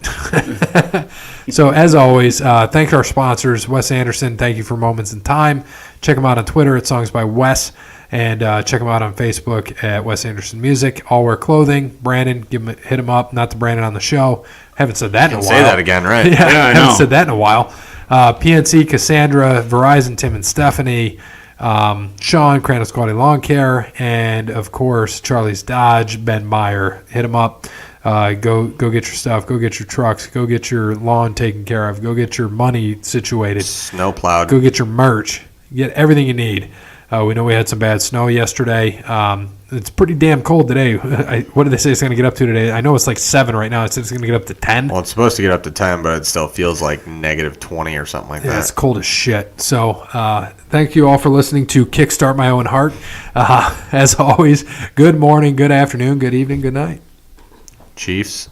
So, as always, thank our sponsors. Wes Anderson, thank you for Moments in Time. Check him out on Twitter at Songs by Wes. And check him out on Facebook at Wes Anderson Music. All Wear Clothing. Brandon, hit him up. Not the Brandon on the show. Haven't said that in a while. Say that again, right? Yeah, I haven't know. said that in a while. PNC, Cassandra, Verizon, Tim and Stephanie, Sean, Crandall's Quality Lawn Care, and of course Charlie's Dodge, Ben Meyer. Hit him up. Go get your stuff. Go get your trucks. Go get your lawn taken care of. Go get your money situated. Snow plowed. Go get your merch. Get everything you need. We know we had some bad snow yesterday. It's pretty damn cold today. What did they say it's going to get up to today? I know it's like 7 right now. It's going to get up to 10. Well, it's supposed to get up to 10, but it still feels like negative 20 or something like Yeah, that. it's cold as shit. So thank you all for listening to Kickstart My Own Heart. As always, good morning, good afternoon, good evening, good night. Chiefs,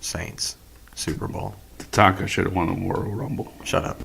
Saints, Super Bowl. Tatanka should have won the Royal Rumble. Shut up.